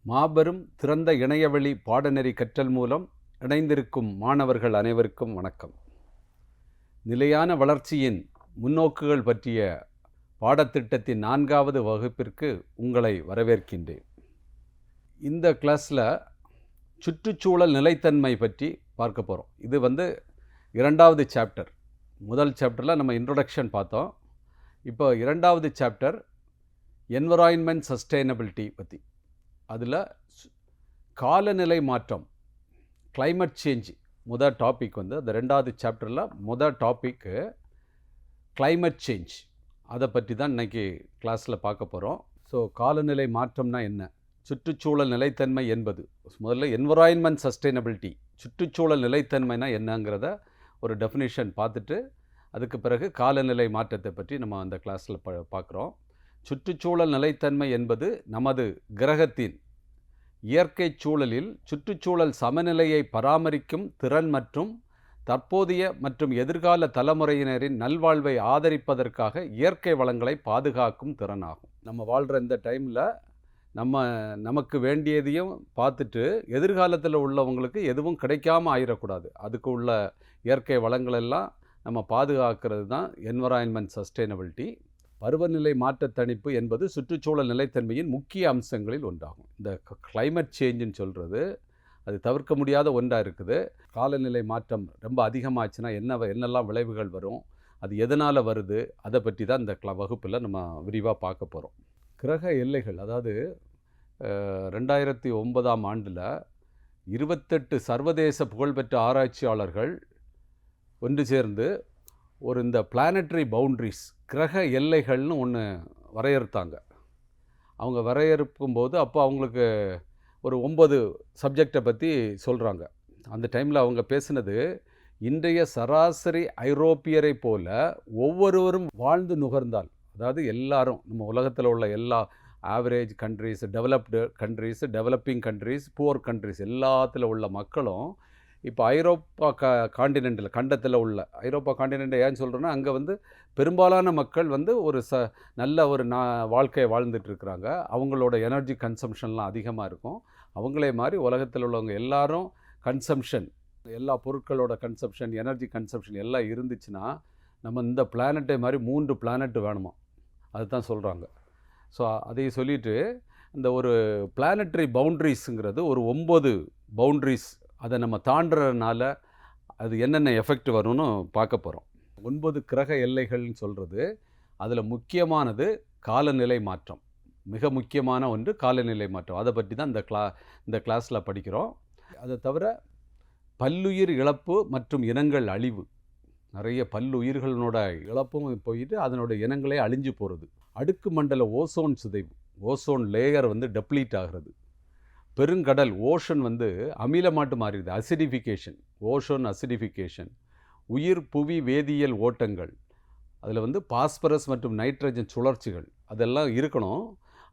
மாபெரும் திறந்த இணையவழி பாடநெறி கற்றல் மூலம் இணைந்திருக்கும் மாணவர்கள் அனைவருக்கும் வணக்கம். நிலையான வளர்ச்சியின் முன்னோக்குகள் பற்றிய பாடத்திட்டத்தின் 4வது வகுப்பிற்கு உங்களை வரவேற்கின்றேன். இந்த கிளாஸில் சுற்றுச்சூழல் நிலைத்தன்மை பற்றி பார்க்க போகிறோம். இது 2வது சாப்டர். முதல் சாப்டரில் நம்ம இன்ட்ரோடக்ஷன் பார்த்தோம். இப்போ 2வது சாப்டர் என்விரான்மெண்ட் சஸ்டைனபிலிட்டி பற்றி. அதில் காலநிலை மாற்றம், கிளைமேட் சேஞ்ச் முதல் டாபிக் அந்த 2வது சாப்டரில் முதல் டாபிக்கு கிளைமேட் சேஞ்ச். அதை பற்றி தான் இன்றைக்கி கிளாஸில் பார்க்க போகிறோம். ஸோ காலநிலை மாற்றம்னா என்ன, சுற்றுச்சூழல் நிலைத்தன்மை என்பது, முதல்ல என்விரான்மெண்ட் சஸ்டைனபிலிட்டி, சுற்றுச்சூழல் நிலைத்தன்மைனா என்னங்கிறத ஒரு டெஃபினிஷன் பார்த்துட்டு அதுக்கு பிறகு காலநிலை மாற்றத்தை பற்றி நம்ம அந்த கிளாஸில் பார்க்குறோம். சுற்றுச்சூழல் நிலைத்தன்மை என்பது நமது கிரகத்தின் இயற்கை சூழலில் சுற்றுச்சூழல் சமநிலையை பராமரிக்கும் திறன் மற்றும் தற்போதைய மற்றும் எதிர்கால தலைமுறையினரின் நல்வாழ்வை ஆதரிப்பதற்காக இயற்கை வளங்களை பாதுகாக்கும் திறனாகும். நம்ம வாழ்கிற இந்த டைமில் நமக்கு வேண்டியதையும் பார்த்துட்டு எதிர்காலத்தில் உள்ளவங்களுக்கு எதுவும் கிடைக்காமல் ஆயிடக்கூடாது. அதுக்கு உள்ள இயற்கை வளங்களெல்லாம் நம்ம பாதுகாக்கிறது தான் என்விரான்மெண்ட் சஸ்டைனபிலிட்டி. பருவநிலை மாற்ற தணிப்பு என்பது சுற்றுச்சூழல் நிலைத்தன்மையின் முக்கிய அம்சங்களில் ஒன்றாகும். இந்த கிளைமேட் சேஞ்சுன்னு சொல்கிறது அது தவிர்க்க முடியாத ஒன்றாக இருக்குது. காலநிலை மாற்றம் ரொம்ப அதிகமாச்சுன்னா என்னெல்லாம் விளைவுகள் வரும், அது எதனால் வருது, அதை பற்றி தான் இந்த வகுப்பில் நம்ம விரிவாக பார்க்க போகிறோம். கிரக எல்லைகள், அதாவது 2009ஆம் ஆண்டில் 28 சர்வதேச புகழ்பெற்ற ஆராய்ச்சியாளர்கள் ஒன்று சேர்ந்து இந்த பிளானட்டரி பவுண்ட்ரிஸ், கிரக எல்லைகள்னு ஒன்று வரையறுத்தாங்க. அவங்க வரையறுக்கும்போது அப்போ அவங்களுக்கு ஒரு 9 சப்ஜெக்டை பற்றி சொல்கிறாங்க. அந்த டைமில் அவங்க பேசினது, இன்றைய சராசரி ஐரோப்பியரை போல ஒவ்வொருவரும் வாழ்ந்து நுகர்ந்தால், அதாவது எல்லாரும் நம்ம உலகத்தில் உள்ள எல்லா average countries, developed countries, developing countries, poor countries எல்லாத்தில் உள்ள மக்களும் இப்போ ஐரோப்பா கண்டத்தில் உள்ள ஐரோப்பா காண்டினென்ட்டை ஏன் சொல்கிறேன்னா, அங்கே பெரும்பாலான மக்கள் ஒரு நல்ல ஒரு வாழ்க்கையை வாழ்ந்துட்டுருக்குறாங்க. அவங்களோட எனர்ஜி கன்சம்ஷன்லாம் அதிகமாக இருக்கும். அவங்களே மாதிரி உலகத்தில் உள்ளவங்க எல்லாரும் கன்சம்ஷன், எல்லா பொருட்களோட கன்சம்ஷன், எனர்ஜி கன்சம்ஷன் எல்லாம் இருந்துச்சுன்னா நம்ம இந்த பிளானட்டை மாதிரி 3 பிளானட் வேணுமா, அதுதான் சொல்கிறாங்க. ஸோ அதையும் சொல்லிவிட்டு இந்த ஒரு பிளானட்டரி பவுண்ட்ரிஸுங்கிறது ஒரு 9 பவுண்ட்ரிஸ், அதை நம்ம தாண்டுறதுனால அது என்னென்ன எஃபெக்ட் வரும்னு பார்க்க போகிறோம். 9 கிரக எல்லைகள்னு சொல்கிறது, அதில் முக்கியமானது காலநிலை மாற்றம். மிக முக்கியமான ஒன்று காலநிலை மாற்றம். அதை பற்றி தான் இந்த கிளாஸில் படிக்கிறோம். அதை தவிர பல்லுயிர் இழப்பு மற்றும் இனங்கள் அழிவு, நிறைய பல்லுயிர்களோட இழப்பும் போயிட்டு அதனோட இனங்களே அழிஞ்சு போகிறது. அடுக்கு மண்டல ஓசோன் சிதைவு, ஓசோன் லேயர் டெப்ளீட் ஆகிறது. பெருங்கடல் ஓஷன் அமிலமாட்டு மாறிடுது, அசிடிஃபிகேஷன், ஓஷன் அசிடிஃபிகேஷன். உயிர் புவி வேதியியல் ஓட்டங்கள், அதில் பாஸ்பரஸ் மற்றும் நைட்ரஜன் சுழற்சிகள் அதெல்லாம் இருக்கணும்.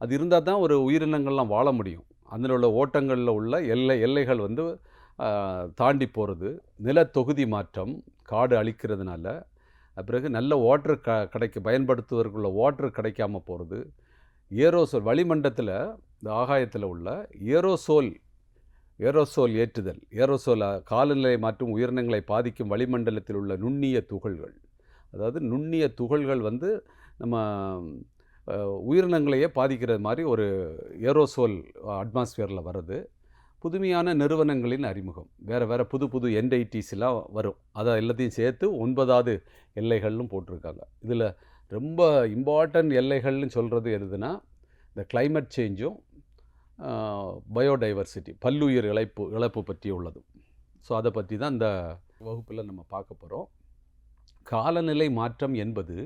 அது இருந்தால் தான் ஒரு உயிரினங்கள்லாம் வாழ முடியும். அதில் உள்ள ஓட்டங்களில் உள்ள எல்லைகள் தாண்டி போகிறது. நிலத்தொகுதி மாற்றம், காடு அழிக்கிறதுனால. பிறகு நல்ல வாட்டர் பயன்படுத்துவதற்குள்ள வாட்டர் கிடைக்காமல் போகிறது. ஏரோசோல், வளிமண்டலத்தில் இந்த ஆகாயத்தில் உள்ள ஏரோசோல் ஏற்றுதல், ஏரோசோல் காலநிலை மாற்றும் உயிரினங்களை பாதிக்கும் வளிமண்டலத்தில் உள்ள நுண்ணிய துகள்கள், அதாவது நுண்ணிய துகள்கள் நம்ம உயிரினங்களையே பாதிக்கிறது மாதிரி ஒரு ஏரோசோல் அட்மாஸ்பியரில் வருது. புதுமையான நிறுவனங்களின் அறிமுகம், வேறு புது என்ஐடிஸ்லாம் வரும். அதை எல்லாத்தையும் சேர்த்து 9வது எல்லைகள்னு போட்டிருக்காங்க. இதில் ரொம்ப இம்பார்ட்டன்ட் எல்லைகள்னு சொல்கிறது எதுனா இந்த கிளைமேட் சேஞ்சும் பயோடைவர்சிட்டி, பல்லுயிர் இழப்பு பற்றி உள்ளது. ஸோ அதை பற்றி தான் இந்த வகுப்பில் நம்ம பார்க்க போகிறோம். காலநிலை மாற்றம் என்பது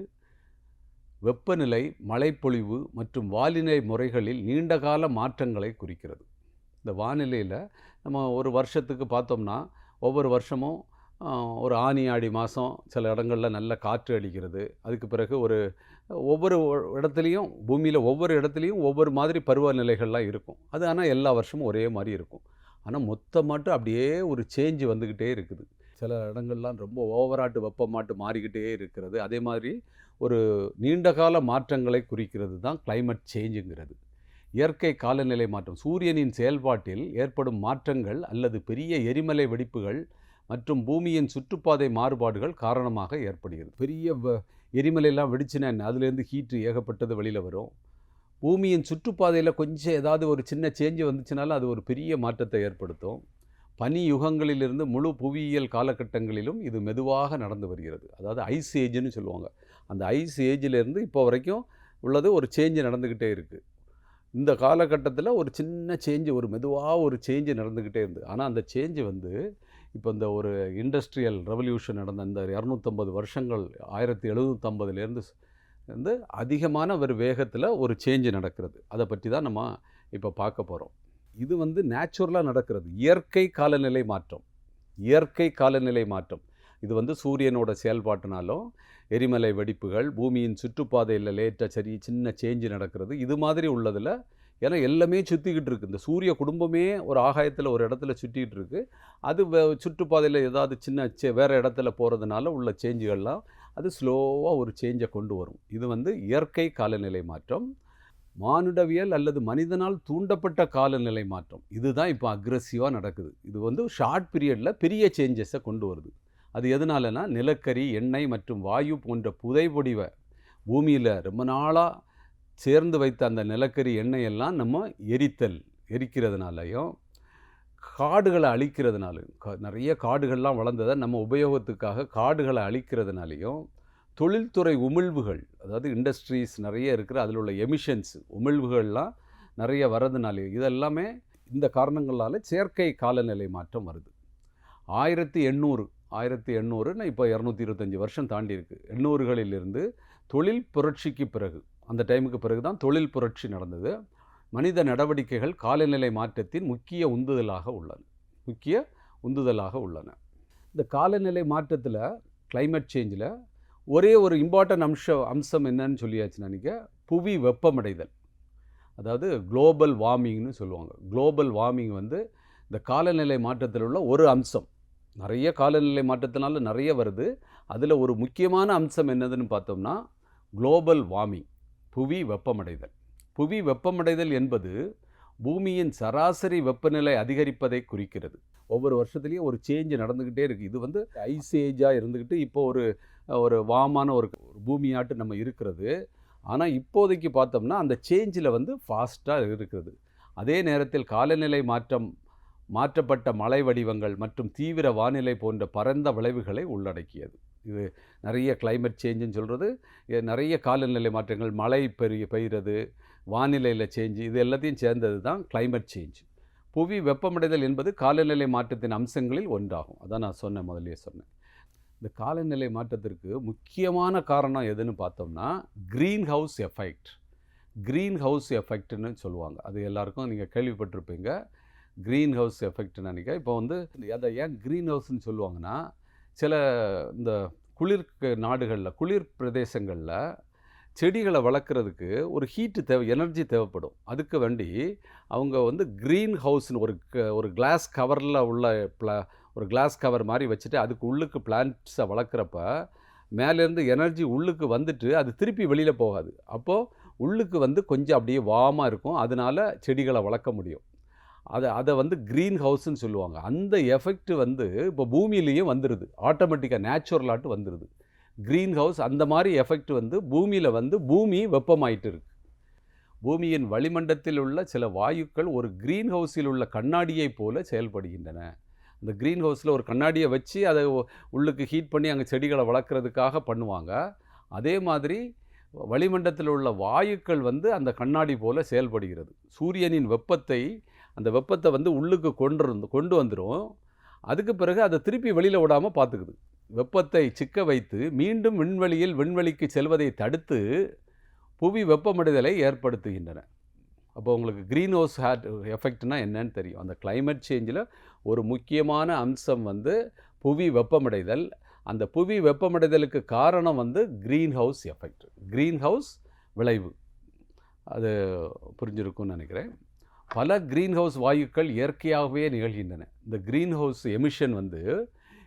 வெப்பநிலை, மழைப்பொழிவு மற்றும் வானிலை முறைகளில் நீண்டகால மாற்றங்களை குறிக்கிறது. இந்த வானிலையில் நம்ம ஒரு வருஷத்துக்கு பார்த்தோம்னா ஒவ்வொரு வருஷமும் ஒரு ஆனி ஆடி மாதம் சில இடங்களில் நல்ல காற்று அடிக்கிறது. அதுக்கு பிறகு ஒவ்வொரு இடத்துலையும் பூமியில் ஒவ்வொரு இடத்துலையும் ஒவ்வொரு மாதிரி பருவநிலைகள்லாம் இருக்கும். அது ஆனால் எல்லா வருஷமும் ஒரே மாதிரி இருக்கும். ஆனால் மொத்தமாட்டு அப்படியே ஒரு சேஞ்சு வந்துக்கிட்டே இருக்குது. சில இடங்கள்லாம் ரொம்ப ஓவராட்டு வெப்பமாட்டு மாறிக்கிட்டே இருக்கிறது. அதே மாதிரி ஒரு நீண்டகால மாற்றங்களை குறிக்கிறது தான் கிளைமேட் சேஞ்சுங்கிறது. இயற்கை காலநிலை மாற்றம் சூரியனின் செயல்பாட்டில் ஏற்படும் மாற்றங்கள் அல்லது பெரிய எரிமலை வெடிப்புகள் மற்றும் பூமியின் சுற்றுப்பாதை மாறுபாடுகள் காரணமாக ஏற்படுகிறது. பெரிய எரிமலையெல்லாம் வெடிச்சுன்னா என்ன, அதுலேருந்து ஹீட்டு ஏகப்பட்டது வெளியில் வரும். பூமியின் சுற்றுப்பாதையில் கொஞ்சம் ஏதாவது ஒரு சின்ன சேஞ்சு வந்துச்சுனாலும் அது ஒரு பெரிய மாற்றத்தை ஏற்படுத்தும். பனி யுகங்களிலிருந்து முழு புவியியல் காலகட்டங்களிலும் இது மெதுவாக நடந்து வருகிறது. அதாவது ஐஸ் ஏஜ்னு சொல்லுவாங்க. அந்த ஐஸ் ஏஜிலேருந்து இப்போ வரைக்கும் உள்ளது ஒரு சேஞ்சு நடந்துக்கிட்டே இருக்குது. இந்த காலகட்டத்தில் ஒரு சின்ன சேஞ்சு, ஒரு மெதுவாக ஒரு சேஞ்சு நடந்துக்கிட்டே இருந்தது. ஆனால் அந்த சேஞ்சு இப்போ இந்த ஒரு இண்டஸ்ட்ரியல் ரெவல்யூஷன் நடந்த இந்த 250 வருஷங்கள் 1750லேருந்து அதிகமான ஒரு வேகத்தில் ஒரு சேஞ்சு நடக்கிறது. அதை பற்றி தான் நம்ம இப்போ பார்க்க போகிறோம். இது நேச்சுரலாக நடக்கிறது. இயற்கை காலநிலை மாற்றம். இயற்கை காலநிலை மாற்றம் இது சூரியனோட செயல்பாட்டினாலும் எரிமலை வெடிப்புகள், பூமியின் சுற்றுப்பாதையில் லேட்டாக சின்ன சேஞ்சு நடக்கிறது. இது மாதிரி உள்ளதில் ஏன்னா எல்லாமே சுற்றிக்கிட்டு இருக்குது. இந்த சூரிய குடும்பமே ஒரு ஆகாயத்தில் ஒரு இடத்துல சுற்றிக்கிட்டு இருக்குது. அது சுற்றுப்பாதையில் ஏதாவது சின்ன வேறு இடத்துல போகிறதுனால உள்ள சேஞ்சுகள்லாம் அது ஸ்லோவாக ஒரு சேஞ்சை கொண்டு வரும். இது இயற்கை காலநிலை மாற்றம். மானுடவியல் அல்லது மனிதனால் தூண்டப்பட்ட காலநிலை மாற்றம் இதுதான் இப்போ அக்ரெசிவாக நடக்குது. இது ஷார்ட் பீரியடில் பெரிய சேஞ்சஸை கொண்டு வருது. அது எதனாலனா நிலக்கரி, எண்ணெய் மற்றும் வாயு போன்ற புதைபொடிவை பூமியில் ரொம்ப நாளாக சேர்ந்து வைத்த அந்த நிலக்கரி எண்ணெயெல்லாம் நம்ம எரிக்கிறதுனாலையும் காடுகளை அழிக்கிறதுனாலையும் நிறைய காடுகள்லாம் வளர்ந்ததை நம்ம உபயோகத்துக்காக காடுகளை அழிக்கிறதுனாலையும் தொழில்துறை உமிழ்வுகள், அதாவது இண்டஸ்ட்ரீஸ் நிறைய இருக்கிற அதில் உள்ள எமிஷன்ஸ் உமிழ்வுகள்லாம் நிறைய வர்றதுனாலையும் இதெல்லாமே இந்த காரணங்களால் செயற்கை காலநிலை மாற்றம் வருது. 1800 இப்போ 225 வருஷம் தாண்டி இருக்குது. 800களிலிருந்து தொழில் புரட்சிக்கு பிறகு, அந்த டைமுக்கு பிறகு தான் தொழில் புரட்சி நடந்தது. மனித நடவடிக்கைகள் காலநிலை மாற்றத்தின் முக்கிய உந்துதலாக உள்ளன. இந்த காலநிலை மாற்றத்தில் கிளைமேட் சேஞ்சில் ஒரே ஒரு இம்பார்ட்டன்ட் அம்சம் என்னன்னு சொல்லியாச்சு நினைக்க, புவி வெப்பமடைதல். அதாவது குளோபல் வார்மிங்னு சொல்லுவாங்க. குளோபல் வார்மிங் இந்த காலநிலை மாற்றத்தில் உள்ள ஒரு அம்சம். நிறைய காலநிலை மாற்றத்தினால நிறைய வருது. அதில் ஒரு முக்கியமான அம்சம் என்னதுன்னு பார்த்தோம்னா குளோபல் வார்மிங், புவி வெப்பமடைதல். புவி வெப்பமடைதல் என்பது பூமியின் சராசரி வெப்பநிலை அதிகரிப்பதை குறிக்கிறது. ஒவ்வொரு வருஷத்துலேயும் ஒரு சேஞ்சு நடந்துக்கிட்டே இருக்குது. இது ஐஸ் ஏஜாக இருந்துக்கிட்டு இப்போ ஒரு வாமான ஒரு பூமியாட்டு நம்ம இருக்கிறது. ஆனால் இப்போதைக்கு பார்த்தோம்னா அந்த சேஞ்சில் ஃபாஸ்ட்டாக இருக்கிறது. அதே நேரத்தில் காலநிலை மாற்றப்பட்ட மழை வடிவங்கள் மற்றும் தீவிர வானிலை போன்ற பரந்த விளைவுகளை உள்ளடக்கியது. இது நிறைய கிளைமேட் சேஞ்சுன்னு சொல்கிறது, நிறைய காலநிலை மாற்றங்கள், மழை பெய்கிறது, வானிலையில் சேஞ்சு, இது எல்லாத்தையும் சேர்ந்தது தான் கிளைமேட் சேஞ்ச். புவி வெப்பமடைதல் என்பது காலநிலை மாற்றத்தின் அம்சங்களில் ஒன்றாகும். அதான் நான் முதல்லயே சொன்னேன். இந்த காலநிலை மாற்றத்திற்கு முக்கியமான காரணம் எதுன்னு பார்த்தோம்னா க்ரீன் ஹவுஸ் எஃபெக்ட்னு சொல்லுவாங்க. அது எல்லாருக்கும் நீங்கள் கேள்விப்பட்டிருப்பீங்க. க்ரீன் ஹவுஸ் எஃபெக்ட் நினைக்க இப்போ அதை ஏன் க்ரீன் ஹவுஸ்ன்னு சொல்லுவாங்கன்னா, சில இந்த நாடுகளில் குளிர் பிரதேசங்களில் செடிகளை வளர்க்குறதுக்கு ஒரு எனர்ஜி தேவைப்படும். அதுக்கு வேண்டி அவங்க க்ரீன் ஹவுஸ்னு ஒரு கிளாஸ் கவரில் உள்ள ஒரு கிளாஸ் கவர் மாதிரி வச்சுட்டு அதுக்கு உள்ளுக்கு பிளான்ட்ஸை வளர்க்குறப்ப மேலேருந்து எனர்ஜி உள்ளுக்கு வந்துட்டு அது திருப்பி வெளியில் போகாது. அப்போது உள்ளுக்கு கொஞ்சம் அப்படியே வார்மாக இருக்கும். அதனால செடிகளை வளர்க்க முடியும். அதை க்ரீன் ஹவுஸ்ன்னு சொல்லுவாங்க. அந்த எஃபெக்ட் இப்போ பூமியிலையும் வந்துடுது. ஆட்டோமேட்டிக்காக நேச்சுரலாட்டு வந்துடுது க்ரீன் ஹவுஸ். அந்த மாதிரி எஃபெக்ட் பூமியில் பூமி வெப்பமாயிட்டு இருக்கு. பூமியின் வளிமண்டலத்தில் உள்ள சில வாயுக்கள் ஒரு க்ரீன் ஹவுஸில் உள்ள கண்ணாடியை போல செயல்படுகின்றன. அந்த க்ரீன் ஹவுஸில் ஒரு கண்ணாடியை வச்சு அதை உள்ளுக்கு ஹீட் பண்ணி அங்கே செடிகளை வளர்க்குறதுக்காக பண்ணுவாங்க. அதே மாதிரி வளிமண்டலத்தில் உள்ள வாயுக்கள் அந்த கண்ணாடி போல செயல்படுகிறது. சூரியனின் வெப்பத்தை உள்ளுக்கு கொண்டு வந்துடும். அதுக்கு பிறகு அதை திருப்பி வெளியில் விடாமல் பார்த்துக்குது. வெப்பத்தை சிக்க வைத்து மீண்டும் விண்வெளிக்கு செல்வதை தடுத்து புவி வெப்பமடைதலை ஏற்படுத்துகின்றன. அப்போ உங்களுக்கு க்ரீன் ஹவுஸ் எஃபெக்ட்னா என்னன்னு தெரியும். அந்த கிளைமேட் சேஞ்சில் ஒரு முக்கியமான அம்சம் வந்து புவி வெப்பமடைதல். அந்த புவி வெப்பமடைதலுக்கு காரணம் வந்து green house effect, green house விளைவு. அது புரிஞ்சிருக்கும்னு நினைக்கிறேன். பல க்ரீன் ஹவுஸ் வாயுக்கள் இயற்கையாகவே நிகழ்கின்றன. இந்த க்ரீன் ஹவுஸ் எமிஷன் வந்து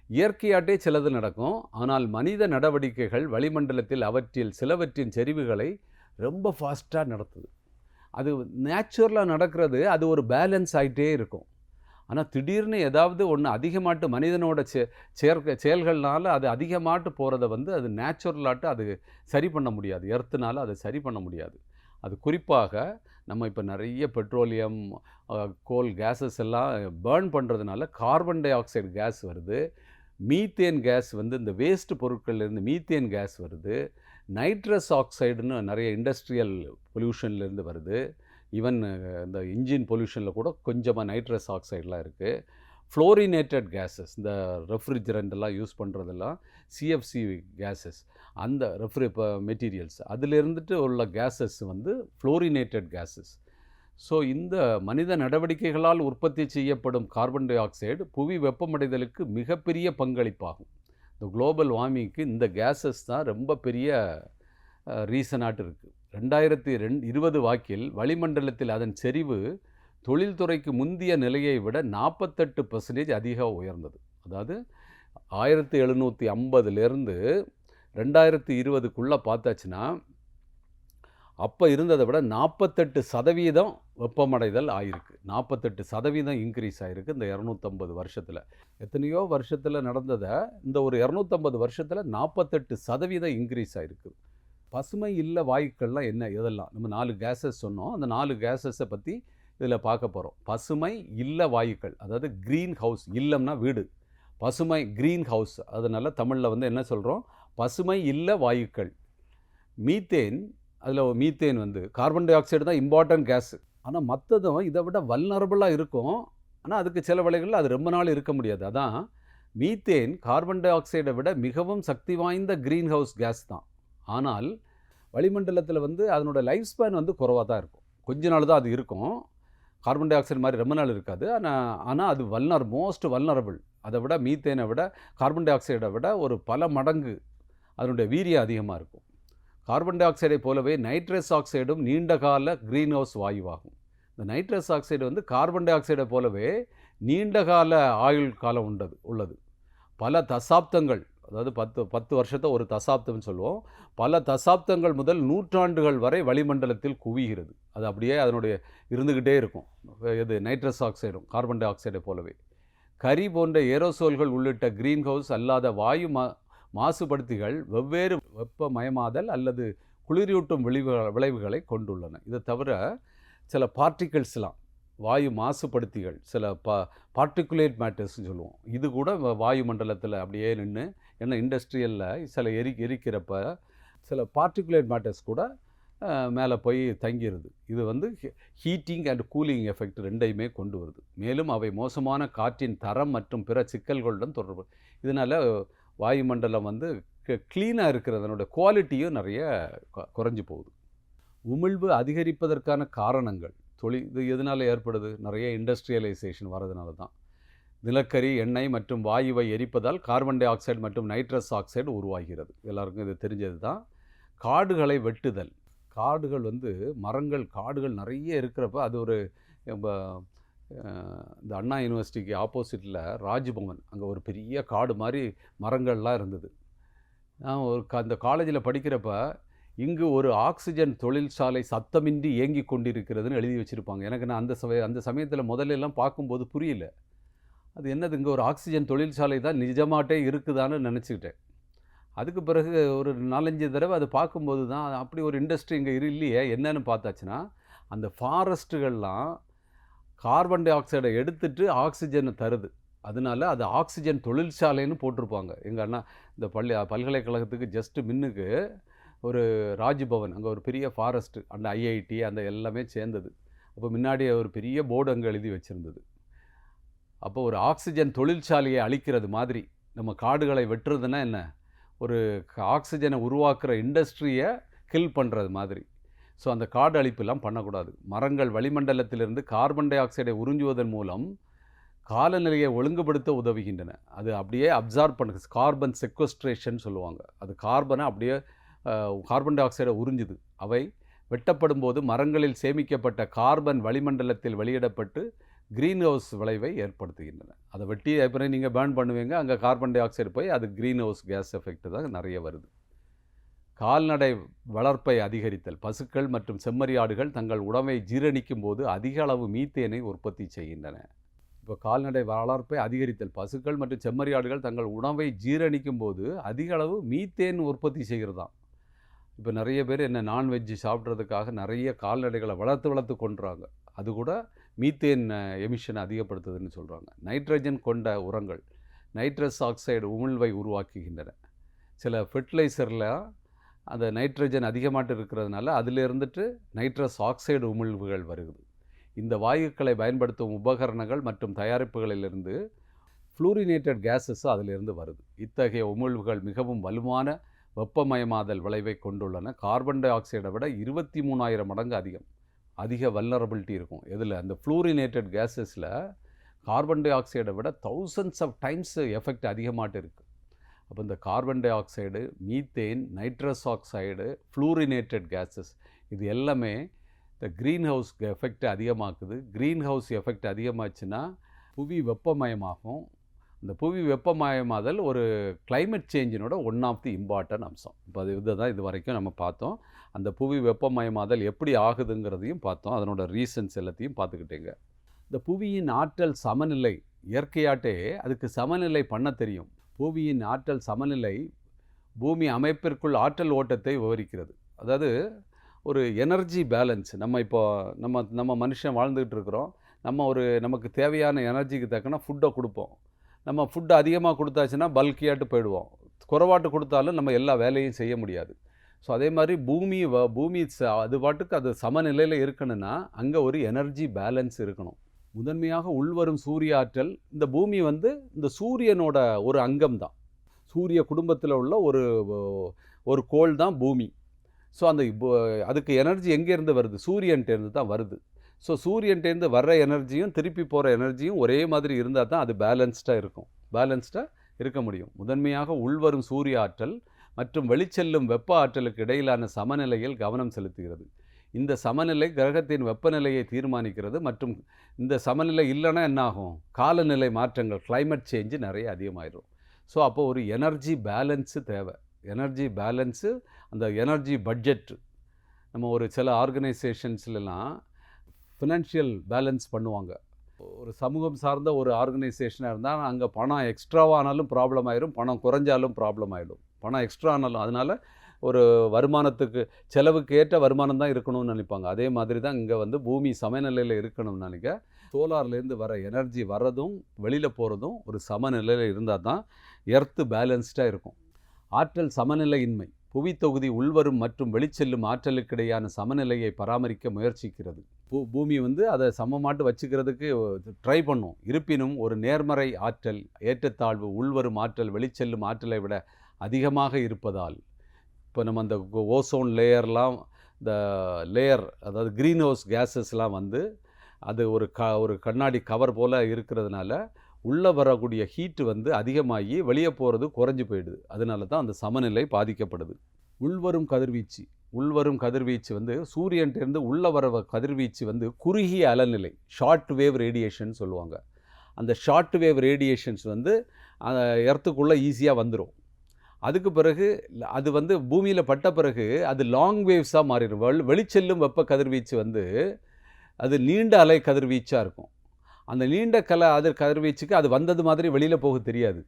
இயற்கையாட்டே சிலது நடக்கும். ஆனால் மனித நடவடிக்கைகள் வளிமண்டலத்தில் அவற்றில் சிலவற்றின் செறிவுகளை ரொம்ப ஃபாஸ்ட்டாக நடத்துது. அது நேச்சுரலாக நடக்கிறது, அது ஒரு பேலன்ஸ் ஆகிட்டே இருக்கும். ஆனால் திடீர்னு ஏதாவது ஒன்று அதிகமாட்டு மனிதனோட செயல்கள்னால அது அதிகமாட்டு போகிறத வந்து அது நேச்சுரலாட்டு அது சரி பண்ண முடியாது. எர்த்துனால அதை சரி பண்ண முடியாது. அது குறிப்பாக நம்ம இப்போ நிறைய பெட்ரோலியம், கோல் கேஸஸ் எல்லாம் பேர்ன் பண்ணுறதுனால கார்பன் டை ஆக்சைடு கேஸ் வருது. மீத்தேன் கேஸ் வந்து இந்த வேஸ்ட் பொருட்கள்லேருந்து மீத்தேன் கேஸ் வருது. நைட்ரஸ் ஆக்சைடுன்னு நிறைய இண்டஸ்ட்ரியல் பொல்யூஷன்லேருந்து வருது. ஈவன் இந்த இன்ஜின் பொல்யூஷனில் கூட கொஞ்சமாக நைட்ரஸ் ஆக்சைடெலாம் இருக்குது. ஃப்ளோரினேட்டட் கேஸஸ், இந்த ரெஃப்ரிஜரண்டெல்லாம் யூஸ் பண்ணுறதெல்லாம் சிஎஃப்சி கேஸஸ், அந்த மெட்டீரியல்ஸ் அதிலிருந்துட்டு உள்ள கேஸஸ் வந்து ஃப்ளோரினேட்டட் கேஸஸ். ஸோ இந்த மனித நடவடிக்கைகளால் உற்பத்தி செய்யப்படும் கார்பன் டை ஆக்சைடு புவி வெப்பமடைதலுக்கு மிகப்பெரிய பங்களிப்பாகும். இந்த குளோபல் வார்மிங்க்கு இந்த கேஸஸ் தான் ரொம்ப பெரிய ரீசனாட்டு இருக்குது. 2020 வாக்கில் வளிமண்டலத்தில் அதன் செறிவு தொழில்துறைக்கு முந்தைய நிலையை விட 48% அதிகம் உயர்ந்தது. அதாவது 1750லேருந்து 2020க்குள்ளே பார்த்தாச்சுன்னா அப்போ இருந்ததை விட 48% வெப்பமடைதல் ஆகிருக்கு. 48% இன்க்ரீஸ் ஆகிருக்கு இந்த 250 வருஷத்தில். எத்தனையோ வருஷத்தில் நடந்ததை இந்த ஒரு 250 வருஷத்தில் 48% இன்க்ரீஸ் ஆகிருக்கு. பசுமை இல்ல வாயுக்கள்லாம் என்ன, இதெல்லாம் நம்ம 4 கேஸஸ் சொன்னோம். அந்த 4 கேஸஸை பற்றி இதில் பார்க்க போகிறோம். பசுமை இல்ல வாயுக்கள், அதாவது க்ரீன் ஹவுஸ், இல்லம்னா வீடு, பசுமை க்ரீன் ஹவுஸ், அதனால் தமிழில் வந்து என்ன சொல்கிறோம், பசுமை இல்ல வாயுக்கள். மீத்தேன், அதில் மீத்தேன் வந்து கார்பன் டை ஆக்சைடு தான் இம்பார்ட்டன்ட் கேஸு. ஆனால் மற்றதும் இதை விட வல்னரபுளாக இருக்கும். ஆனால் அதுக்கு சில வேளைகளில் அது ரொம்ப நாள் இருக்க முடியாது. அதான் மீத்தேன் கார்பன் டை ஆக்சைடை விட மிகவும் சக்தி வாய்ந்த க்ரீன் ஹவுஸ் கேஸ் தான். ஆனால் வளிமண்டலத்தில் வந்து அதனோட லைஃப் ஸ்பேன் வந்து குறைவாக தான் இருக்கும். கொஞ்ச நாள் தான் அது இருக்கும். கார்பன் டை ஆக்சைடு மாதிரி ரொம்ப நாள் இருக்காது. ஆனால் அது மோஸ்ட் வல்னரபிள். அதை விட மீத்தேனை விட கார்பன் டை ஆக்சைடை விட ஒரு பல மடங்கு அதனுடைய வீரியம் அதிகமாக இருக்கும். கார்பன் டை ஆக்சைடை போலவே நைட்ரஸ் ஆக்சைடும் நீண்டகால க்ரீன் ஹவுஸ் வாயுவாகும். இந்த நைட்ரஸ் ஆக்சைடு வந்து கார்பன் டை ஆக்சைடை போலவே நீண்டகால ஆயுள் காலம் உள்ளது. பல தசாப்தங்கள், அதாவது 10 வருஷத்தை ஒரு தசாப்தம்னு சொல்லுவோம். பல தசாப்தங்கள் முதல் நூற்றாண்டுகள் வரை வளிமண்டலத்தில் குவிகிறது. அது அப்படியே அதனுடைய இருந்துக்கிட்டே இருக்கும். இது நைட்ரஸ் ஆக்சைடும் கார்பன் டை ஆக்சைடை போலவே. கரி போன்ற ஏரோசோல்கள் உள்ளிட்ட க்ரீன் ஹவுஸ் அல்லாத வாயு மாசுபடுத்திகள் வெவ்வேறு வெப்பமயமாதல் அல்லது குளிரூட்டும் விளைவுகளை கொண்டுள்ளன. இதை தவிர சில பார்ட்டிகிள்ஸ்லாம், வாயு மாசுபடுத்திகள், சில பார்ட்டிகுலேட் மேட்டர்ஸ்னு சொல்லுவோம், இது கூட வாயு மண்டலத்தில் அப்படியே நின்று, ஏன்னா இண்டஸ்ட்ரியலில் சில எரிக்கிறப்ப சில பார்ட்டிகுலேட் மேட்டர்ஸ் கூட மேலே போய் தங்கிடுது. இது வந்து ஹீட்டிங் அண்ட் கூலிங் எஃபெக்ட் ரெண்டையுமே கொண்டு வருது. மேலும் அவை மோசமான காற்றின் தரம் மற்றும் பிற சிக்கல்களுடன் தொடர்பு. இதனால் வாயுமண்டலம் வந்து க்ளீனாக இருக்கிறதனோட குவாலிட்டியும் நிறைய குறைஞ்சி போகுது. உமிழ்வு அதிகரிப்பதற்கான காரணங்கள் இது எதனால் ஏற்படுது? நிறைய இண்டஸ்ட்ரியலைசேஷன் வரதுனால தான். நிலக்கரி, எண்ணெய் மற்றும் வாயுவை எரிப்பதால் கார்பன் டை ஆக்சைடு மற்றும் நைட்ரஸ் ஆக்சைடு உருவாகிறது. எல்லாருக்கும் இது தெரிஞ்சது தான். காடுகளை வெட்டுதல், காடுகள் வந்து காடுகள் நிறைய இருக்கிறப்ப அது ஒரு இந்த அண்ணா யூனிவர்சிட்டிக்கு ஆப்போசிட்டில் ராஜ்பவன், அங்கே ஒரு பெரிய காடு மாதிரி மரங்கள்லாம் இருந்தது. நான் அந்த காலேஜில் படிக்கிறப்ப இங்கு ஒரு ஆக்சிஜன் தொழிற்சாலை சத்தமின்றி இயங்கி கொண்டிருக்கிறதுன்னு எழுதி வச்சுருப்பாங்க. எனக்கு நான் அந்த சமயத்தில் முதல்லலாம் பார்க்கும்போது புரியல, அது என்னது இங்கே ஒரு ஆக்சிஜன் தொழிற்சாலை தான் நிஜமாட்டே இருக்குதான்னு நினச்சிக்கிட்டேன். அதுக்கு பிறகு ஒரு 4-5 தடவை அதை பார்க்கும்போது தான் அப்படி ஒரு இண்டஸ்ட்ரி இங்கே இல்லையே என்னன்னு பார்த்தாச்சுன்னா, அந்த ஃபாரஸ்ட்டுகள்லாம் கார்பன் டை ஆக்சைடை எடுத்துட்டு ஆக்சிஜனை தருது. அதனால அது ஆக்சிஜன் தொழிற்சாலைன்னு போட்டிருப்பாங்க. எங்கள் அண்ணா இந்த பல்கலைக்கழகத்துக்கு ஜஸ்ட்டு மின்னுக்கு ஒரு ராஜ்பவன், அங்கே ஒரு பெரிய ஃபாரஸ்ட்டு, அந்த ஐஐடி அந்த எல்லாமே சேர்ந்தது. அப்போ முன்னாடி ஒரு பெரிய போர்டு அங்கே எழுதி வச்சுருந்தது. அப்போ ஒரு ஆக்சிஜன் தொழிற்சாலையை அழிக்கிறது மாதிரி, நம்ம காடுகளை வெட்டுறதுன்னா என்ன, ஒரு ஆக்சிஜனை உருவாக்குற இண்டஸ்ட்ரியை கில் பண்ணுறது மாதிரி. ஸோ அந்த காடு அழிப்பெல்லாம் பண்ணக்கூடாது. மரங்கள் வளிமண்டலத்திலிருந்து கார்பன் டை ஆக்சைடை உறிஞ்சுவதன் மூலம் காலநிலையை ஒழுங்குபடுத்த உதவுகின்றன. அது அப்படியே அப்சார்ப் பண்ணுது, கார்பன் செக்வஸ்ட்ரேஷன் சொல்லுவாங்க. அது கார்பனை அப்படியே கார்பன் டை ஆக்சைடை உறிஞ்சுது. அவை வெட்டப்படும் போது மரங்களில் சேமிக்கப்பட்ட கார்பன் வளிமண்டலத்தில் வெளியிடப்பட்டு க்ரீன் ஹவுஸ் விளைவை ஏற்படுத்துகின்றன. அதை வெட்டி அப்புறம் நீங்கள் பேர்ன் பண்ணுவீங்க, அங்கே கார்பன் டை ஆக்சைடு போய் அது க்ரீன் ஹவுஸ் கேஸ் எஃபெக்ட் தான் நிறைய வருது. கால்நடை வளர்ப்பை அதிகரித்தல். பசுக்கள் மற்றும் செம்மறியாடுகள் தங்கள் உணவை ஜீரணிக்கும் போது அதிக அளவு மீத்தேனை உற்பத்தி செய்கின்றன. இப்போ கால்நடை வளர்ப்பை அதிகரித்தல், பசுக்கள் மற்றும் செம்மறியாடுகள் தங்கள் உணவை ஜீரணிக்கும் போது அதிக அளவு மீத்தேன் உற்பத்தி செய்கிறதாம். இப்போ நிறைய பேர் என்ன நான்வெஜ் சாப்பிட்றதுக்காக நிறைய கால்நடைகளை வளர்த்து கொண்டுறாங்க. அது கூட மீத்தேன் எமிஷனை அதிகப்படுத்துதுன்னு சொல்கிறாங்க. நைட்ரஜன் கொண்ட உரங்கள் நைட்ரஸ் ஆக்சைடு உமிழ்வை உருவாக்குகின்றன. சில ஃபெர்டிலைசரில் அந்த நைட்ரஜன் அதிகமாட்டு இருக்கிறதுனால அதில் இருந்துட்டு நைட்ரஸ் ஆக்சைடு உமிழ்வுகள் வருகிறது. இந்த வாயுக்களை பயன்படுத்தும் உபகரணங்கள் மற்றும் தயாரிப்புகளிலிருந்து ஃப்ளூரினேட்டட் கேஸஸ் அதிலிருந்து வருது. இத்தகைய உமிழ்வுகள் மிகவும் வலுவான வெப்பமயமாதல் விளைவை கொண்டுள்ளன. கார்பன் டை ஆக்சைடை விட 23,000 மடங்கு அதிக வல்னரபிலிட்டி இருக்கும். இதில் அந்த ஃப்ளூரினேட்டட் கேஸஸில் கார்பன் டை ஆக்சைடை விட தௌசண்ட்ஸ் ஆஃப் டைம்ஸ் எஃபெக்ட் அதிகமாட்டு இருக்குது. அப்போ இந்த carbon dioxide, methane, nitrous oxide, fluorinated gases இது எல்லாமே இந்த க்ரீன் ஹவுஸ் எஃபெக்ட் அதிகமாக்குது. க்ரீன் ஹவுஸ் எஃபெக்ட் அதிகமாச்சுன்னா புவி வெப்பமயமாகும். இந்த புவி வெப்பமயமாதல் ஒரு கிளைமேட் சேஞ்சினோட ஒன் ஆஃப் தி இம்பார்ட்டன்ட் அம்சம். இப்போ இதை தான் இது வரைக்கும் நம்ம பார்த்தோம். அந்த புவி வெப்பமயமாதல் எப்படி ஆகுதுங்கிறதையும் பார்த்தோம். அதனோட ரீசன்ஸ் எல்லாத்தையும் பார்த்துக்கிட்டேங்க. இந்த புவியின் ஆற்றல் சமநிலை இயற்கையாட்டே அதுக்கு சமநிலை பண்ண தெரியும். புவியின் ஆற்றல் சமநிலை பூமி அமைப்பிற்குள் ஆற்றல் ஓட்டத்தை விவரிக்கிறது. அதாவது ஒரு எனர்ஜி பேலன்ஸ். நம்ம மனுஷன் வாழ்ந்துக்கிட்டு இருக்கிறோம். நமக்கு தேவையான எனர்ஜிக்கு தக்கன ஃபுட்டை கொடுப்போம். நம்ம ஃபுட்டு அதிகமாக கொடுத்தாச்சுன்னா பல்கியாட்டு போயிடுவோம். குறைவாட்டு கொடுத்தாலும் நம்ம எல்லா வேலையும் செய்ய முடியாது. ஸோ அதே மாதிரி பூமி அது பாட்டுக்கு அது சமநிலையில் இருக்கணும்னா அங்கே ஒரு எனர்ஜி பேலன்ஸ் இருக்கணும். முதன்மையாக உள்வரும் சூரிய ஆற்றல். இந்த பூமி இந்த சூரியனோட ஒரு அங்கம் தான். சூரிய குடும்பத்தில் உள்ள ஒரு கோள் தான் பூமி. ஸோ அதுக்கு எனர்ஜி எங்கேருந்து வருது? சூரியன்டேருந்து தான் வருது. ஸோ சூரியன்டேருந்து வர்ற எனர்ஜியும் திருப்பி போகிற எனர்ஜியும் ஒரே மாதிரி இருந்தால் தான் அது பேலன்ஸ்டாக இருக்க முடியும். முதன்மையாக உள்வரும் சூரிய ஆற்றல் மற்றும் வெளிச்செல்லும் வெப்ப ஆற்றலுக்கு இடையிலான சமநிலையில் கவனம் செலுத்துகிறது. இந்த சமநிலை கிரகத்தின் வெப்பநிலையை தீர்மானிக்கிறது. மற்றும் இந்த சமநிலை இல்லைன்னா என்னாகும்? காலநிலை மாற்றங்கள், கிளைமேட் சேஞ்சு நிறைய அதிகமாகிடும். ஸோ அப்போ ஒரு எனர்ஜி பேலன்ஸு தேவை. எனர்ஜி பேலன்ஸு, அந்த எனர்ஜி பட்ஜெட். நம்ம ஒரு சில ஆர்கனைசேஷன்ஸ்லாம் ஃபினான்ஷியல் பேலன்ஸ் பண்ணுவாங்க. ஒரு சமூகம் சார்ந்த ஒரு ஆர்கனைசேஷனாக இருந்தால் அங்கே பணம் எக்ஸ்ட்ராவானாலும் ப்ராப்ளம் ஆயிடும், பணம் குறைஞ்சாலும் ப்ராப்ளம் ஆகிடும். பணம் எக்ஸ்ட்ரா ஆனாலும் அதனால் ஒரு வருமானத்துக்கு செலவுக்கு ஏற்ற வருமானம் தான் இருக்கணும்னு நினைப்பாங்க. அதே மாதிரி தான் இங்கே பூமி சமநிலையில் இருக்கணும்னு நினைக்க சோலார்லேருந்து வர எனர்ஜி வர்றதும் வெளியில் போகிறதும் ஒரு சமநிலையில் இருந்தால் தான் எர்த்து பேலன்ஸ்டாக இருக்கும். ஆற்றல் சமநிலையின்மை. புவித்தொகுதி உள்வரும் மற்றும் வெளிச்செல்லும் ஆற்றலுக்கிடையான சமநிலையை பராமரிக்க முயற்சிக்கிறது. பூமி அதை சமமாட்டு வச்சுக்கிறதுக்கு ட்ரை பண்ணும். இருப்பினும் ஒரு நேர்மறை ஆற்றல் ஏற்றத்தாழ்வு உள்வரும் ஆற்றல் வெளிச்செல்லும் ஆற்றலை விட அதிகமாக இருப்பதால், இப்போ நம்ம அந்த ஓசோன் லேயர்லாம், இந்த லேயர் அதாவது க்ரீன் ஹவுஸ் கேஸஸ்லாம் அது ஒரு கண்ணாடி கவர் போல் இருக்கிறதுனால உள்ளே வரக்கூடிய ஹீட்டு அதிகமாகி வெளியே போகிறது குறைஞ்சி போயிடுது. அதனால தான் அந்த சமநிலை பாதிக்கப்படுது. உள்வரும் கதிர்வீச்சு சூரியன்டேருந்து உள்ளே வர கதிர்வீச்சு குறுகிய அலைநிலை, ஷார்ட் வேவ் ரேடியேஷன் சொல்லுவாங்க. அந்த ஷார்ட் வேவ் ரேடியேஷன்ஸ் எர்த்துக்குள்ளே ஈஸியாக வந்துடும். அதுக்கு பிறகு அது பூமியில் பட்ட பிறகு அது லாங் வேவ்ஸாக மாறிடும். வெளிச்செல்லும் வெப்ப கதிர்வீச்சு அது நீண்ட அலை கதிர்வீச்சாக இருக்கும். அந்த நீண்ட கதிர்வீச்சுக்கு அது வந்தது மாதிரி வெளியில் போக தெரியாது.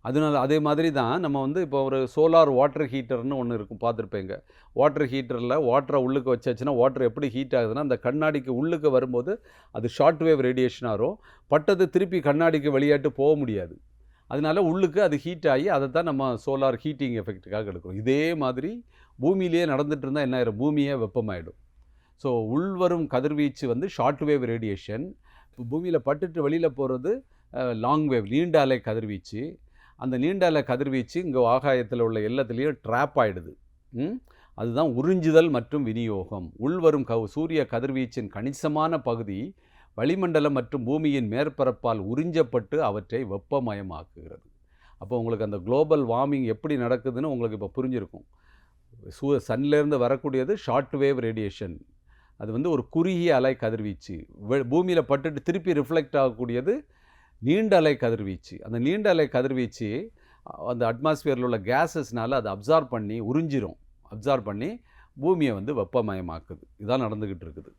அதனால அதே மாதிரி தான் நம்ம இப்போ ஒரு சோலார் வாட்டர் ஹீட்டர்னு ஒன்று இருக்கும், பார்த்துருப்பேங்க. வாட்டர் ஹீட்டரில் வாட்டரை உள்ளுக்கு வச்சாச்சுன்னா வாட்டர் எப்படி ஹீட் ஆகுதுன்னா அந்த கண்ணாடிக்கு உள்ளுக்கு வரும்போது அது ஷார்ட் வேவ் ரேடியேஷனாக வரும். பட்டது திருப்பி கண்ணாடிக்கு வெளியாட்டு போக முடியாது. அதனால உள்ளுக்கு அது ஹீட் ஆகி அதை தான் நம்ம சோலார் ஹீட்டிங் எஃபெக்ட்டுக்காக எடுக்கிறோம். இதே மாதிரி பூமியிலேயே நடந்துகிட்டு இருந்தால் என்ன ஆயிடும்? பூமியே வெப்பமாயிடும். ஸோ உள்வரும் கதிர்வீச்சு ஷார்ட் வேவ் ரேடியேஷன், இப்போ பூமியில் பட்டுட்டு வெளியில் போகிறது லாங் வேவ், நீண்ட அலை கதிர்வீச்சு. அந்த நீண்ட அலை கதிர்வீச்சு இங்கே ஆகாயத்தில் உள்ள எல்லாத்துலேயும் ட்ராப் ஆகிடுது. அதுதான் உறிஞ்சுதல் மற்றும் விநியோகம். உள்வரும் சூரிய கதிர்வீச்சின் கணிசமான பகுதி வளிமண்டலம் மற்றும் பூமியின் மேற்பரப்பால் உறிஞ்சப்பட்டு அவற்றை வெப்பமயமாக்குகிறது. அப்போ உங்களுக்கு அந்த குளோபல் வார்மிங் எப்படி நடக்குதுன்னு உங்களுக்கு இப்போ புரிஞ்சிருக்கும். சன்லேருந்து வரக்கூடியது ஷார்ட் வேவ் ரேடியேஷன். அது வந்து ஒரு குறுகிய அலை கதிர்வீச்சு. பூமியில் பட்டுட்டு திருப்பி ரிஃப்ளெக்ட் ஆகக்கூடியது நீண்ட அலை கதிர்வீச்சு. அந்த நீண்ட அலை கதிர்வீச்சு அந்த அட்மாஸ்பியரில் உள்ள கேஸஸ்னால அதை அப்சார்ப் பண்ணி உறிஞ்சிரும். அப்சார்ப் பண்ணி பூமியை வந்து வெப்பமயமாக்குது. இதான் நடந்துக்கிட்டு இருக்குது.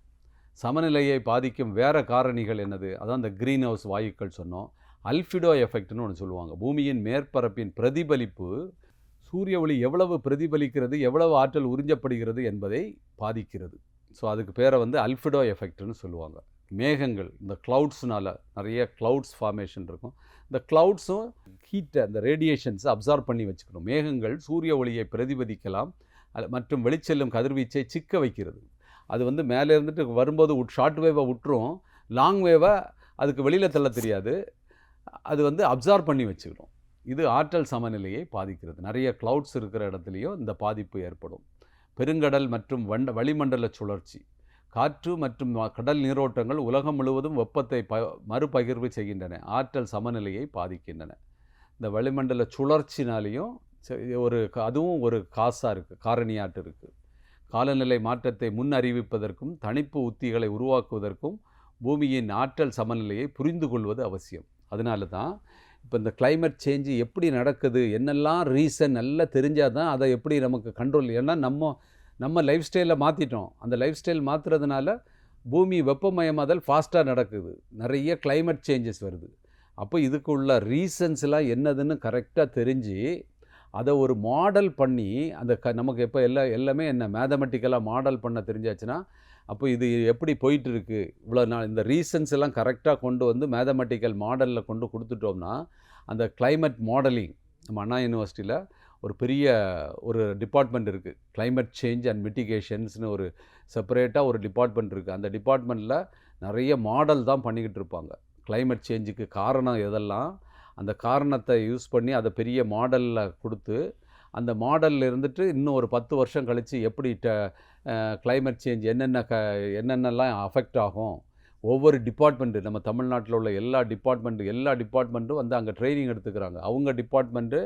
சமநிலையை பாதிக்கும் வேறு காரணிகள் என்னது? அதான் இந்த க்ரீன் ஹவுஸ் வாயுக்கள் சொன்னோம். அல்ஃபிடோ எஃபெக்ட்னு ஒன்று சொல்லுவாங்க. பூமியின் மேற்பரப்பின் பிரதிபலிப்பு சூரிய ஒளி எவ்வளவு பிரதிபலிக்கிறது, எவ்வளவு ஆற்றல் உறிஞ்சப்படுகிறது என்பதை பாதிக்கிறது. ஸோ அதுக்கு பேரை வந்து அல்ஃபிடோ எஃபெக்ட்னு சொல்லுவாங்க. மேகங்கள், இந்த க்ளவுட்ஸ்னால நிறைய க்ளவுட்ஸ் ஃபார்மேஷன் இருக்கும். இந்த க்ளவுட்ஸும் ஹீட்டை, அந்த ரேடியேஷன்ஸை அப்சார்ப் பண்ணி வச்சுக்கணும். மேகங்கள் சூரிய ஒளியை பிரதிபலிக்கலாம் மற்றும் வெளிச்செல்லும் கதிர்வீச்சை சிக்க வைக்கிறது. அது வந்து மேலே இருந்துட்டு வரும்போது ஷார்ட் வேவை விட்டுரும், லாங் வேவை அதுக்கு வெளியில் தள்ள தெரியாது. அது வந்து அப்சார்ப் பண்ணி வச்சுக்கணும். இது ஆற்றல் சமநிலையை பாதிக்கிறது. நிறைய க்ளவுட்ஸ் இருக்கிற இடத்துலையும் இந்த பாதிப்பு ஏற்படும். பெருங்கடல் மற்றும் வளிமண்டல சுழற்சி. காற்று மற்றும் கடல் நீரோட்டங்கள் உலகம் முழுவதும் வெப்பத்தை மறுபகிர்வு செய்கின்றன, ஆற்றல் சமநிலையை பாதிக்கின்றன. இந்த வளிமண்டல சுழற்சினாலேயும் அதுவும் ஒரு காரணியாட்டு இருக்குது. காலநிலை மாற்றத்தை முன் அறிவிப்பதற்கும் தணிப்பு உத்திகளை உருவாக்குவதற்கும் பூமியின் ஆற்றல் சமநிலையை புரிந்து கொள்வது அவசியம். அதனால தான் இப்போ இந்த கிளைமேட் சேஞ்சு எப்படி நடக்குது, என்னெல்லாம் ரீசன் நல்லா தெரிஞ்சால் தான் அதை எப்படி நமக்கு கண்ட்ரோல். ஏன்னா நம்ம லைஃப் ஸ்டைலை மாற்றிட்டோம். அந்த லைஃப் ஸ்டைல் மாற்றுறதுனால பூமி வெப்பமயமாதல் ஃபாஸ்ட்டாக நடக்குது. நிறைய கிளைமேட் சேஞ்சஸ் வருது. அப்போ இதுக்கு உள்ள ரீசன்ஸ்லாம் என்னதுன்னு கரெக்டாக தெரிஞ்சு அதை ஒரு மாடல் பண்ணி அந்த நமக்கு எப்போ எல்லாமே என்ன மேத்தமெட்டிக்கலாக மாடல் பண்ண தெரிஞ்சாச்சுன்னா அப்போ இது எப்படி போயிட்டுருக்கு, இவ்வளோ நாள் இந்த ரீசன்ஸ் எல்லாம் கரெக்டாக கொண்டு வந்து மேத்தமெட்டிக்கல் மாடலில் கொண்டு கொடுத்துட்டோம்னா அந்த கிளைமேட் மாடலிங், நம்ம அண்ணா யூனிவர்சிட்டியில் ஒரு பெரிய ஒரு டிபார்ட்மெண்ட் இருக்குது, கிளைமேட் சேஞ்ச் அண்ட் மிட்டிகேஷன்ஸ்னு ஒரு செப்பரேட்டாக ஒரு டிபார்ட்மெண்ட் இருக்குது. அந்த டிபார்ட்மெண்ட்டில் நிறைய மாடல் தான் பண்ணிக்கிட்டு இருப்பாங்க. கிளைமேட் சேஞ்சுக்கு காரணம் எதெல்லாம், அந்த காரணத்தை யூஸ் பண்ணி அதை பெரிய மாடலில் கொடுத்து அந்த மாடலில் இருந்துட்டு இன்னும் ஒரு 10 வருஷம் கழித்து எப்படி கிளைமேட் சேஞ்ச் என்னென்னலாம் அஃபெக்ட் ஆகும். ஒவ்வொரு டிபார்ட்மெண்ட்டு, நம்ம தமிழ்நாட்டில் உள்ள எல்லா டிபார்ட்மெண்ட்டும் வந்து அங்கே ட்ரைனிங் எடுத்துக்கிறாங்க. அவங்க டிபார்ட்மெண்ட்டு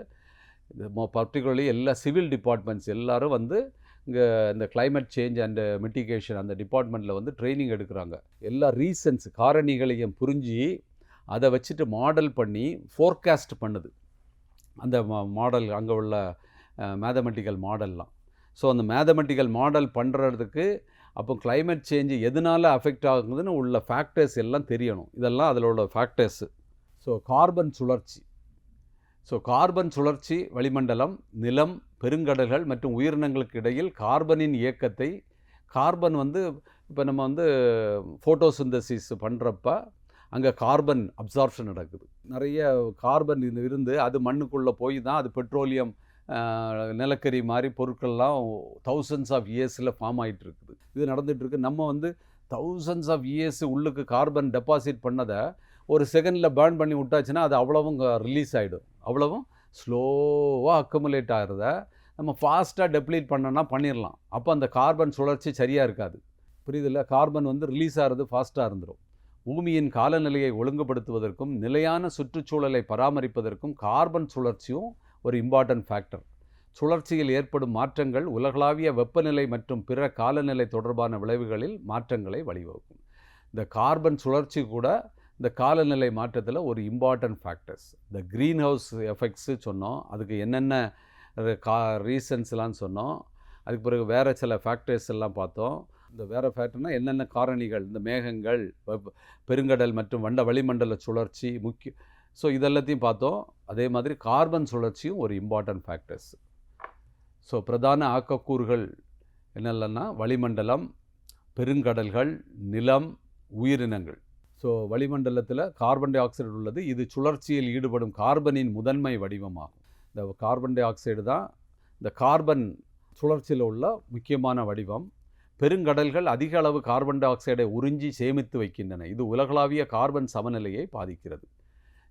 பர்டிகுலர்லி எல்லா சிவில் டிபார்ட்மெண்ட்ஸ் எல்லோரும் வந்து இங்கே இந்த கிளைமேட் சேஞ்ச் அண்ட் மிட்டிகேஷன் அந்த டிபார்ட்மெண்ட்டில் வந்து ட்ரைனிங் எடுக்கிறாங்க. எல்லா ரீசன்ஸ் காரணிகளையும் புரிஞ்சு அதை வச்சுட்டு மாடல் பண்ணி ஃபோர்காஸ்ட் பண்ணுது அந்த மாடல், அங்கே உள்ள மேத்தமெட்டிக்கல் மாடல்லாம். ஸோ அந்த மேத்தமெட்டிக்கல் மாடல் பண்ணுறதுக்கு அப்போ கிளைமேட் சேஞ்சு எதனால் அஃபெக்ட் ஆகுதுன்னு உள்ள ஃபேக்டர்ஸ் எல்லாம் தெரியணும். இதெல்லாம் அதில் உள்ள ஃபேக்டர்ஸு. ஸோ கார்பன் சுழற்சி வளிமண்டலம், நிலம், பெருங்கடல்கள் மற்றும் உயிரினங்களுக்கு இடையில் கார்பனின் இயக்கத்தை, கார்பன் வந்து இப்போ நம்ம வந்து ஃபோட்டோசிந்தசிஸ் பண்ணுறப்ப அங்கே கார்பன் அப்சார்ப்ஷன் நடக்குது. நிறைய கார்பன் இருந்து அது மண்ணுக்குள்ளே போய் தான் அது பெட்ரோலியம், நிலக்கரி மாதிரி பொருட்கள்லாம் தௌசண்ட்ஸ் ஆஃப் இயர்ஸில் ஃபார்ம் ஆகிட்டு இருக்குது. இது நடந்துகிட்ருக்கு. நம்ம வந்து தௌசண்ட்ஸ் ஆஃப் இயர்ஸ் உள்ளுக்கு கார்பன் டெபாசிட் பண்ணதை ஒரு செகண்டில் பேர்ன் பண்ணி விட்டாச்சுன்னா அது அவ்வளவும் ரிலீஸ் ஆகிடும். அவ்வளவும் ஸ்லோவாக அக்குமுலேட் ஆகிறத நம்ம ஃபாஸ்ட்டாக டெப்ளீட் பண்ணோன்னா பண்ணிடலாம். அப்போ அந்த கார்பன் சுழற்சி சரியாக இருக்காது. புரியுதில்ல? கார்பன் வந்து ரிலீஸ் ஆகிறது ஃபாஸ்ட்டாக இருந்துடும். பூமியின் காலநிலையை ஒழுங்குபடுத்துவதற்கும் நிலையான சுற்றுச்சூழலை பராமரிப்பதற்கும் கார்பன் சுழற்சியும் ஒரு இம்பார்ட்டன்ட் ஃபேக்டர். சுழற்சியில் ஏற்படும் மாற்றங்கள் உலகளாவிய வெப்பநிலை மற்றும் பிற காலநிலை தொடர்பான விளைவுகளில் மாற்றங்களை வழிவகுக்கும். இந்த கார்பன் சுழற்சி கூட இந்த காலநிலை மாற்றத்தில் ஒரு இம்பார்ட்டன்ட் ஃபேக்டர்ஸ். இந்த க்ரீன் ஹவுஸ் எஃபெக்ட்ஸு சொன்னோம், அதுக்கு என்னென்ன ரீசன்ஸ்லாம் சொன்னோம். அதுக்கு பிறகு வேறு சில ஃபேக்டர்ஸ் எல்லாம் பார்த்தோம். இந்த வேறு ஃபேக்டர்னால் என்னென்ன காரணிகள், இந்த மேகங்கள், பெருங்கடல் மற்றும் வளிமண்டல சுழற்சி முக்கிய. ஸோ இதெல்லாத்தையும் பார்த்தோம். அதே மாதிரி கார்பன் சுழற்சியும் ஒரு இம்பார்ட்டன்ட் ஃபேக்டர்ஸ். ஸோ பிரதான ஆக்கக்கூறுகள் என்னென்னா வளிமண்டலம், பெருங்கடல்கள், நிலம், உயிரினங்கள். ஸோ வளிமண்டலத்தில் கார்பன் டை ஆக்சைடு உள்ளது. இது சுழற்சியில் ஈடுபடும் கார்பனின் முதன்மை வடிவமாகும். இந்த கார்பன் டை ஆக்சைடு தான் இந்த கார்பன் சுழற்சியில் உள்ள முக்கியமான வடிவம். பெருங்கடல்கள் அதிக அளவு கார்பன் டை ஆக்சைடை உறிஞ்சி சேமித்து வைக்கின்றன. இது உலகளாவிய கார்பன் சமநிலையை பாதிக்கிறது.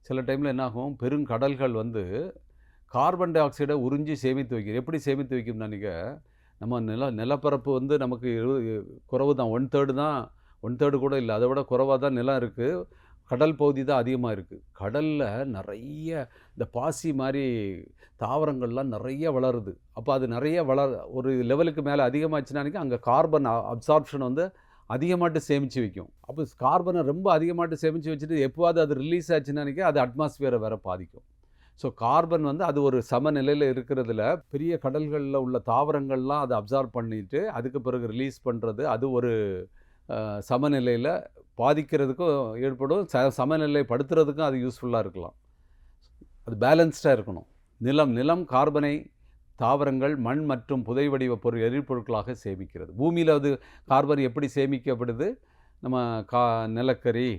சில டைமில் என்னாகும், பெருங்கடல்கள் வந்து கார்பன் டை ஆக்சைடை உறிஞ்சி சேமித்து வைக்கிறது. எப்படி சேமித்து வைக்கும்னா, நம்ம நிலப்பரப்பு வந்து நமக்கு குறைவு தான், 1/3 தான், 1/3 கூட இல்லை, அதை விட குறைவாக தான் நிலம் இருக்குது. கடல் பகுதி தான் அதிகமாக இருக்குது. கடலில் நிறைய இந்த பாசி மாதிரி தாவரங்கள்லாம் நிறைய வளருது. அப்போ அது நிறைய ஒரு லெவலுக்கு மேலே அதிகமாச்சுனானிக்கு அங்கே கார்பன் அப்சார்ப்ஷன் வந்து அதிகமாட்டு சேமித்து வைக்கும். அப்போ கார்பனை ரொம்ப அதிகமாட்டு சேமித்து வச்சுட்டு எப்போவாது அது ரிலீஸ் ஆச்சுனானிக்கு அது அட்மாஸ்பியரை வேறு பாதிக்கும். ஸோ கார்பன் வந்து அது ஒரு சமநிலையில் இருக்கிறதுல பெரிய கடல்களில் உள்ள தாவரங்கள்லாம் அதை அப்சார்ப் பண்ணிட்டு அதுக்கு பிறகு ரிலீஸ் பண்ணுறது, அது ஒரு சமநிலையில் பாதிக்கிறதுக்கும் ஏற்படும், சமநிலைப்படுத்துறதுக்கும் அது யூஸ்ஃபுல்லாக இருக்கலாம். அது பேலன்ஸ்டாக இருக்கணும். நிலம் கார்பனை தாவரங்கள், மண் மற்றும் புதை வடிவ எரிபொருட்களாக சேமிக்கிறது. பூமியில் அது கார்பன் எப்படி சேமிக்கப்படுது? நம்ம நிலக்கரி,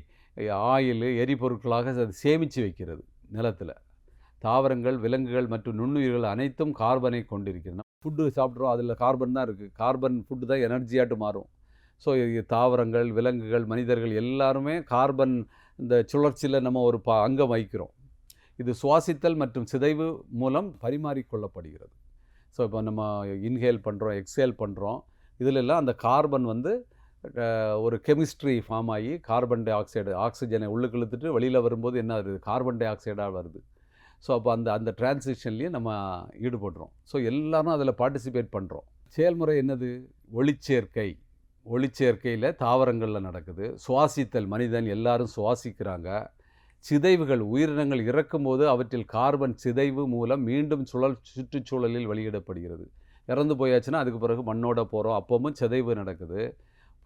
ஆயில், எரிபொருட்களாக அது சேமித்து வைக்கிறது நிலத்தில். தாவரங்கள், விலங்குகள் மற்றும் நுண்ணுயிர்கள் அனைத்தும் கார்பனை கொண்டிருக்கிறது. ஃபுட்டு சாப்பிட்றோம், அதில் கார்பன் தான் இருக்குது. கார்பன் ஃபுட்டு தான் எனர்ஜியாட்டு மாறும். ஸோ தாவரங்கள், விலங்குகள், மனிதர்கள் எல்லாருமே கார்பன் இந்த சுழற்சியில் நம்ம ஒரு அங்கம் வகிக்கிறோம். இது சுவாசித்தல் மற்றும் சிதைவு மூலம் பரிமாறிக்கொள்ளப்படுகிறது. ஸோ இப்போ நம்ம இன்ஹேல் பண்ணுறோம், எக்ஸேல் பண்ணுறோம், இதிலெல்லாம் அந்த கார்பன் வந்து ஒரு கெமிஸ்ட்ரி ஃபார்ம் ஆகி கார்பன் டை ஆக்சைடு, ஆக்சிஜனை உள்ளுக்கு இழுத்துட்டு வெளியில் வரும்போது என்ன வருது? கார்பன் டை ஆக்சைடாக வருது. ஸோ அப்போ அந்த டிரான்சிஷன்லேயும் நம்ம ஈடுபடுறோம். ஸோ எல்லாரும் அதில் பார்ட்டிசிபேட் பண்ணுறோம். செயல்முறை என்னது? ஒளிச்சேர்க்கையில் தாவரங்களில் நடக்குது. சுவாசித்தல், மனிதன் எல்லாரும் சுவாசிக்கிறாங்க. சிதைவுகள், உயிரினங்கள் இறக்கும்போது அவற்றில் கார்பன் சிதைவு மூலம் மீண்டும் சுற்றுச்சூழலில் வெளியிடப்படுகிறது. இறந்து போயாச்சுன்னா அதுக்கு பிறகு மண்ணோட போகிறோம், அப்பவும் சிதைவு நடக்குது.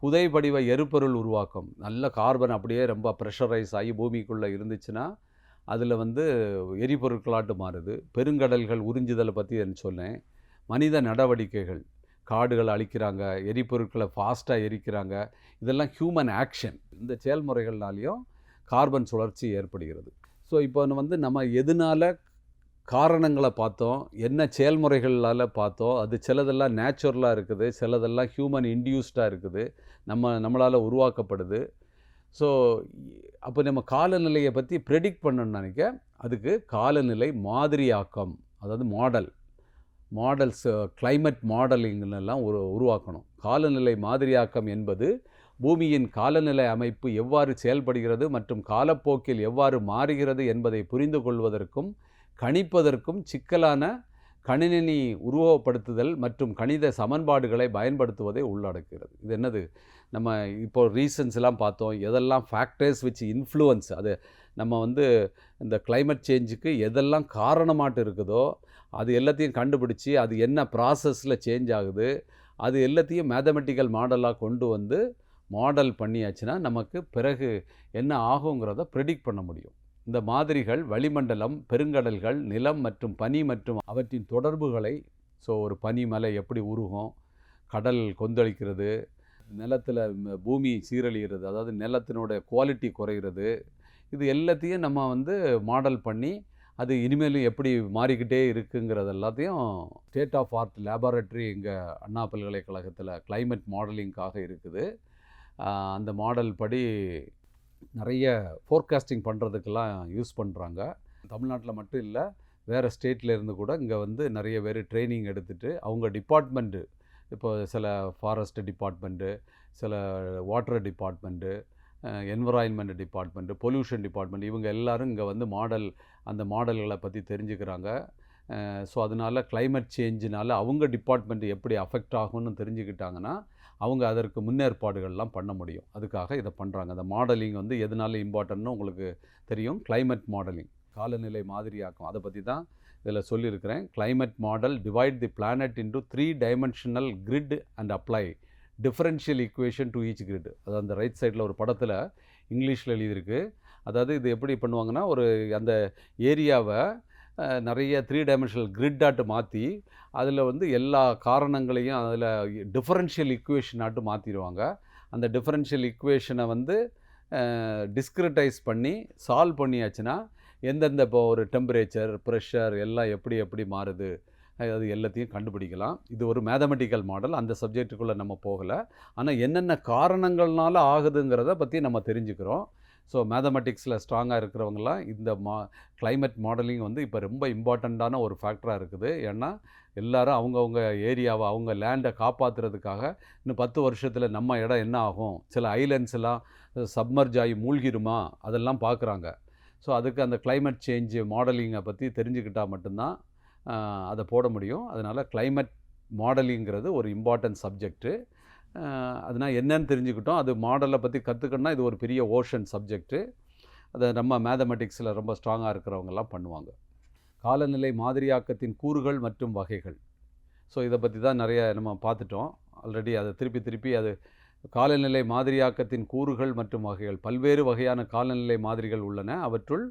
புதை படிவ எரிபொருள் உருவாக்கம், நல்ல கார்பன் அப்படியே ரொம்ப ப்ரெஷரைஸ் ஆகி பூமிக்குள்ளே இருந்துச்சுன்னா அதில் வந்து எரிபொருட்களாட்டு மாறுது. பெருங்கடல்கள் உறிஞ்சுதலை பற்றி சொன்னேன். மனித நடவடிக்கைகள், காடுகளை அழிக்கிறாங்க, எரிபொருட்களை ஃபாஸ்ட்டாக எரிக்கிறாங்க, இதெல்லாம் ஹியூமன் ஆக்ஷன். இந்த செயல்முறைகள்னாலையும் கார்பன் சுழற்சி ஏற்படுகிறது. ஸோ இப்போ வந்து நம்ம எதனால் காரணங்களை பார்த்தோம், என்ன செயல்முறைகளால் பார்த்தோம். அது சிலதெல்லாம் நேச்சுரலாக இருக்குது, சிலதெல்லாம் ஹியூமன் இன்டியூஸ்டாக இருக்குது, நம்மளால் உருவாக்கப்படுது. ஸோ அப்போ நம்ம காலநிலையை பற்றி ப்ரெடிக்ட் பண்ணணும்னு நினைக்க, அதுக்கு காலநிலை மாதிரியாக்கம், அதாவது மாடல்ஸ், கிளைமேட் மாடலிங்லாம் உருவாக்கணும். காலநிலை மாதிரியாக்கம் என்பது பூமியின் காலநிலை அமைப்பு எவ்வாறு செயல்படுகிறது மற்றும் காலப்போக்கில் எவ்வாறு மாறுகிறது என்பதை புரிந்து கொள்வதற்கும் கணிப்பதற்கும் சிக்கலான கணினி உருவகப்படுத்துதல் மற்றும் கணித சமன்பாடுகளை பயன்படுத்துவதை உள்ளடக்கிறது. இது என்னது? நம்ம இப்போ ரீசன்ஸ்லாம் பார்த்தோம், எதெல்லாம் ஃபேக்டர்ஸ் விச் இன்ஃப்ளூயன்ஸ், அது நம்ம வந்து இந்த கிளைமேட் சேஞ்சுக்கு எதெல்லாம் காரணமாட்டு இருக்குதோ அது எல்லாத்தையும் கண்டுபிடிச்சி அது என்ன ப்ராசஸில் சேஞ்ச் ஆகுது, அது எல்லாத்தையும் மேத்தமெட்டிக்கல் மாடலாக கொண்டு வந்து மாடல் பண்ணியாச்சுன்னா நமக்கு பிறகு என்ன ஆகுங்கிறத ப்ரெடிக்ட் பண்ண முடியும். இந்த மாதிரிகள் வளிமண்டலம், பெருங்கடல்கள், நிலம் மற்றும் பனி மற்றும் அவற்றின் தொடர்புகளை, ஸோ ஒரு பனிமலை எப்படி உருகும், கடல் கொந்தளிக்கிறது, நிலத்தில் பூமி சீரழிகிறது, அதாவது நிலத்தினோட குவாலிட்டி குறைகிறது, இது எல்லாத்தையும் நம்ம வந்து மாடல் பண்ணி அது இனிமேலும் எப்படி மாறிக்கிட்டே இருக்குங்கிறது எல்லாத்தையும் ஸ்டேட் ஆஃப் ஆர்ட் லேபார்ட்டரி இங்கே அண்ணா பல்கலைக்கழகத்தில் கிளைமேட் மாடலிங்காக இருக்குது. அந்த மாடல் படி நிறைய ஃபோர்காஸ்டிங் பண்ணுறதுக்கெல்லாம் யூஸ் பண்ணுறாங்க. தமிழ்நாட்டில் மட்டும் இல்லை, வேறு ஸ்டேட்டில் இருந்து கூட இங்கே வந்து நிறைய பேர் ட்ரைனிங் எடுத்துகிட்டு அவங்க டிபார்ட்மெண்ட்டு, இப்போ சில ஃபாரஸ்ட் டிபார்ட்மெண்ட்டு, சில water department, environment department, pollution department, இவங்க எல்லோரும் இங்கே வந்து அந்த மாடல்களை பற்றி தெரிஞ்சுக்கிறாங்க. ஸோ அதனால் கிளைமேட் சேஞ்சினால் அவங்க டிபார்ட்மெண்ட் எப்படி அஃபெக்ட் ஆகும்னு தெரிஞ்சுக்கிட்டாங்கன்னா அவங்க அதற்கு முன்னேற்பாடுகள்லாம் பண்ண முடியும். அதுக்காக இதை பண்ணுறாங்க. அந்த மாடலிங் வந்து எதனால இம்பார்ட்டன்ட்னு உங்களுக்கு தெரியும். கிளைமேட் மாடலிங், காலநிலை மாதிரியாக்கம், அதை பற்றி தான் இதில் சொல்லியிருக்கிறேன். Climate model divide the planet into 3 dimensional grid and apply differential equation to each grid. அது அந்த ரைட் சைடில் ஒரு படத்தில் இங்கிலீஷில் எழுதியிருக்கு. அதாவது இது எப்படி பண்ணுவாங்கன்னா, ஒரு அந்த ஏரியாவை நிறைய 3 டைமென்ஷனல் கிரிட்டாட்டு மாற்றி அதில் வந்து எல்லா காரணங்களையும் அதில் டிஃபரன்ஷியல் ஈக்குவேஷனாட்டு மாற்றிடுவாங்க. அந்த டிஃபரன்ஷியல் ஈக்குவேஷனை வந்து டிஸ்கிரிட்டைஸ் பண்ணி சால்வ் பண்ணியாச்சுன்னா எந்தெந்த இப்போ ஒரு டெம்பரேச்சர், ப்ரெஷர் எல்லாம் எப்படி மாறுது, அது எல்லாத்தையும் கண்டுபிடிக்கலாம். இது ஒரு மேத்தமெட்டிக்கல் மாடல், அந்த சப்ஜெக்ட்டுக்குள்ளே நம்ம போகலை. ஆனால் என்னென்ன காரணங்கள்னால ஆகுதுங்கிறத பற்றி நம்ம தெரிஞ்சுக்கிறோம். ஸோ மேத்தமெட்டிக்ஸில் ஸ்ட்ராங்காக இருக்கிறவங்களாம் இந்த கிளைமேட் மாடலிங் வந்து இப்போ ரொம்ப இம்பார்ட்டண்ட்டான ஒரு ஃபேக்டராக இருக்குது. ஏன்னா எல்லாரும் அவங்கவுங்க ஏரியாவை, அவங்க லேண்டை காப்பாற்றுறதுக்காக இன்னும் 10 வருஷத்தில் நம்ம இடம் என்ன ஆகும், சில ஐலண்ட்ஸ்லாம் சப்மர்ஜ் ஆகி மூழ்கிருமா, அதெல்லாம் பார்க்குறாங்க. ஸோ அதுக்கு அந்த கிளைமேட் சேஞ்சு மாடலிங்கை பற்றி தெரிஞ்சுக்கிட்டால் மட்டும்தான் அதை போட முடியும். அதனால் கிளைமேட் மாடலிங்கிறது ஒரு இம்பார்ட்டன்ட் சப்ஜெக்ட்டு. அதனால் என்னன்னு தெரிஞ்சுக்கிட்டோம். அது மாடலை பற்றி கற்றுக்கணுன்னா இது ஒரு பெரிய ஓஷன் சப்ஜெக்ட்டு. அதை நம்ம மேத்தமெட்டிக்ஸில் ரொம்ப ஸ்ட்ராங்காக இருக்கிறவங்கெல்லாம் பண்ணுவாங்க. காலநிலை மாதிரியாக்கத்தின் கூறுகள் மற்றும் வகைகள். ஸோ இதை பற்றி தான் நிறைய நம்ம பார்த்துட்டோம் ஆல்ரெடி. அதை திருப்பி அது காலநிலை மாதிரியாக்கத்தின் கூறுகள் மற்றும் வகைகள். பல்வேறு வகையான காலநிலை மாதிரிகள் உள்ளன. அவற்றுள்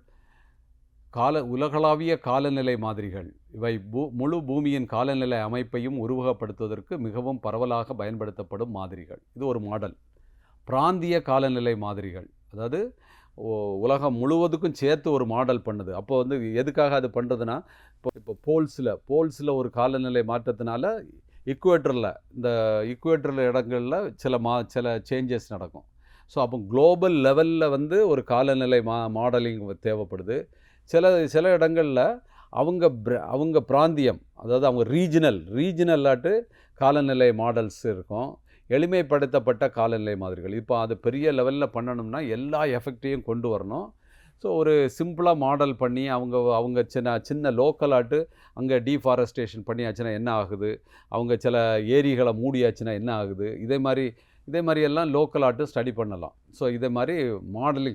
உலகளாவிய காலநிலை மாதிரிகள் இவை முழு பூமியின் காலநிலை அமைப்பையும் உருவகப்படுத்துவதற்கு மிகவும் பரவலாக பயன்படுத்தப்படும் மாதிரிகள். இது ஒரு மாடல். பிராந்திய காலநிலை மாதிரிகள், அதாவது உலகம் முழுவதுக்கும் சேர்த்து ஒரு மாடல் பண்ணுது. அப்போ வந்து எதுக்காக அது பண்ணுறதுன்னா, இப்போ போல்ஸில் ஒரு காலநிலை மாற்றத்தினால இந்த ஈக்குவேட்டரில் இடங்களில் சில சேஞ்சஸ் நடக்கும். ஸோ அப்போ குளோபல் லெவலில் வந்து ஒரு காலநிலை மாடலிங் தேவைப்படுது. சில இடங்களில் அவங்க பிராந்தியம், அதாவது அவங்க ரீஜனல்லாட்டு காலநிலை மாடல்ஸ் இருக்கும். எளிமைப்படுத்தப்பட்ட காலநிலை மாதிரிகள். இப்போ அது பெரிய லெவலில் பண்ணணும்னா எல்லா எஃபெக்டையும் கொண்டு வரணும். ஸோ ஒரு சிம்பிளாக மாடல் பண்ணி அவங்க சின்ன லோக்கலாட்டு அங்கே டீஃபாரஸ்டேஷன் பண்ணியாச்சுன்னா என்ன ஆகுது, அவங்க சில ஏரிகளை மூடியாச்சுன்னா என்ன ஆகுது, இதே மாதிரி எல்லாம் லோக்கலாட்டு ஸ்டடி பண்ணலாம். ஸோ இதே மாதிரி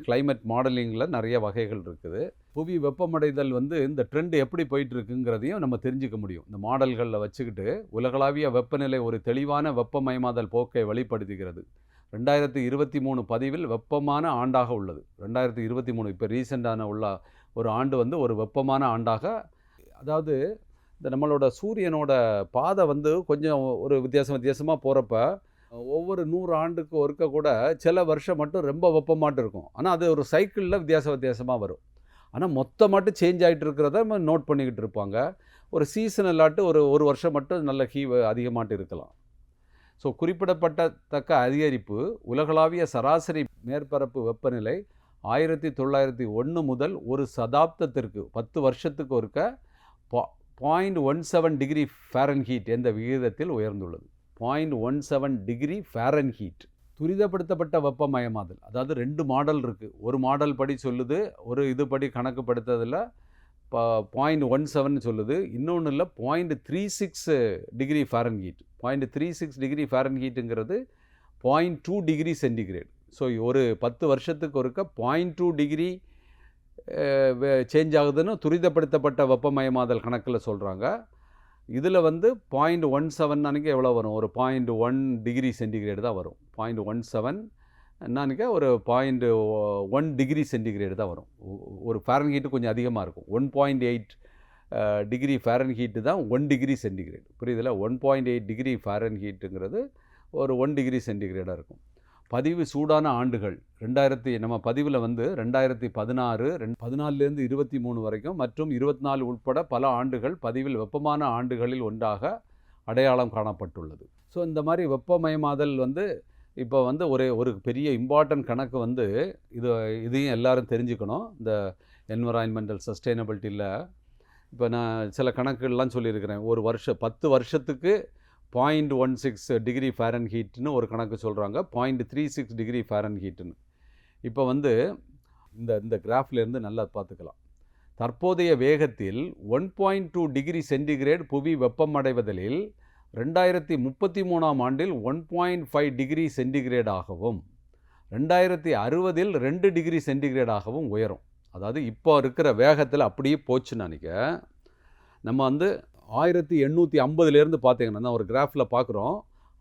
கிளைமேட் மாடலிங்கில் நிறைய வகைகள் இருக்குது. புவி வெப்பமடைதல் வந்து இந்த ட்ரெண்ட் எப்படி போயிட்டுருக்குங்கிறதையும் நம்ம தெரிஞ்சுக்க முடியும் இந்த மாடல்களில் வச்சுக்கிட்டு. உலகளாவிய வெப்பநிலை ஒரு தெளிவான வெப்பமயமாதல் போக்கை வெளிப்படுத்துகிறது. 2023 பதிவில் வெப்பமான ஆண்டாக உள்ளது. 2023 இப்போ ரீசெண்டான ஒரு ஆண்டு வந்து ஒரு வெப்பமான ஆண்டாக, அதாவது இந்த நம்மளோட சூரியனோட பாதை வந்து கொஞ்சம் ஒரு வித்தியாசமாக போகிறப்ப ஒவ்வொரு 100 ஆண்டுக்கு ஒருக்க கூட சில வருஷம் மட்டும் ரொம்ப வெப்பமாட்டு இருக்கும். ஆனால் அது ஒரு சைக்கிளில் வித்தியாசமாக வரும். ஆனால் மொத்தமாட்டு சேஞ்ச் ஆகிட்டு இருக்கிறத நம்ம நோட் பண்ணிக்கிட்டு இருப்பாங்க. ஒரு சீசனல்லாட்டு ஒரு வருஷம் மட்டும் நல்ல அதிகமாட்டு இருக்கலாம். ஸோ குறிப்பிடப்பட்டத்தக்க அதிகரிப்பு உலகளாவிய சராசரி மேற்பரப்பு வெப்பநிலை 1901 முதல் ஒரு சதாப்தத்திற்கு 10 வருஷத்துக்கு ஒருக்க 0.17 டிகிரி ஃபாரன்ஹீட் என்ற விகிதத்தில் உயர்ந்துள்ளது. 0.17 டிகிரி ஃபாரன்ஹீட். துரிதப்படுத்தப்பட்ட வெப்பமயமாதல், அதாவது 2 மாடல் இருக்குது. ஒரு மாடல் படி சொல்லுது, ஒரு இதுபடி கணக்குப்படுத்துறதில் 0.17 சொல்லுது. இன்னொன்றில் 0.36 டிகிரி ஃபாரன்ஹீட். 0.36 டிகிரி ஃபாரன்ஹீட்டுங்கிறது 0.2 டிகிரி சென்டிகிரேட். ஸோ ஒரு 10 வருஷத்துக்கு ஒருக்க 0.2 டிகிரி சேஞ்ச் ஆகுதுன்னு துரிதப்படுத்தப்பட்ட வெப்பமயமாதல் கணக்கில் சொல்கிறாங்க. இதில் வந்து 0.17 அன்றைக்கி எவ்வளோ வரும், ஒரு 0.1 டிகிரி சென்டிகிரேடு தான் வரும். 0.17 என்னன்னைக்க ஒரு 0.1 டிகிரி சென்டிகிரேடு தான் வரும். ஒரு ஃபாரன்ஹீட்டு கொஞ்சம் அதிகமாக இருக்கும். 1.8 டிகிரி ஃபாரன்ஹீட்டு தான் 1 டிகிரி சென்டிகிரேட். புரியுதில்ல? 1.8 டிகிரி ஃபாரன்ஹீட்டுங்கிறது ஒரு 1 டிகிரி சென்டிகிரேடாக இருக்கும். பதிவு சூடான ஆண்டுகள் நம்ம பதிவில் வந்து 2016, 14லேருந்து 23 வரைக்கும் மற்றும் 24 உட்பட பல ஆண்டுகள் பதிவில் வெப்பமான ஆண்டுகளில் ஒன்றாக அடையாளம் காணப்பட்டுள்ளது. ஸோ இந்த மாதிரி வெப்பமயமாதல் வந்து இப்போ வந்து ஒரு பெரிய இம்பார்ட்டன்ட் கணக்கு வந்து இதையும் எல்லாரும் தெரிஞ்சுக்கணும். இந்த என்விரான்மெண்டல் சஸ்டைனபிலிட்டியில் இப்போ நான் சில கணக்குகள்லாம் சொல்லியிருக்கிறேன். 10 வருஷத்துக்கு 0.16 டிகிரி ஃபாரன்ஹீட்னு ஒரு கணக்கு சொல்கிறாங்க. 0.36 டிகிரி ஃபாரன்ஹீட்டுன்னு. இப்போ வந்து இந்த கிராஃப்லேருந்து நல்லா பார்த்துக்கலாம். தற்போதைய வேகத்தில் 1.2 டிகிரி சென்டிகிரேட் புவி வெப்பமடைவதில் 2033ஆம் ஆண்டில் 1.5 டிகிரி சென்டிகிரேடாகவும் 2060இல் 2 டிகிரி சென்டிகிரேடாகவும் உயரும். அதாவது இப்போ இருக்கிற வேகத்தில் அப்படியே போச்சுன்னு நினைக்க. நம்ம வந்து 1850லேருந்து பார்த்தீங்கன்னா ஒரு கிராஃபில் பார்க்குறோம்.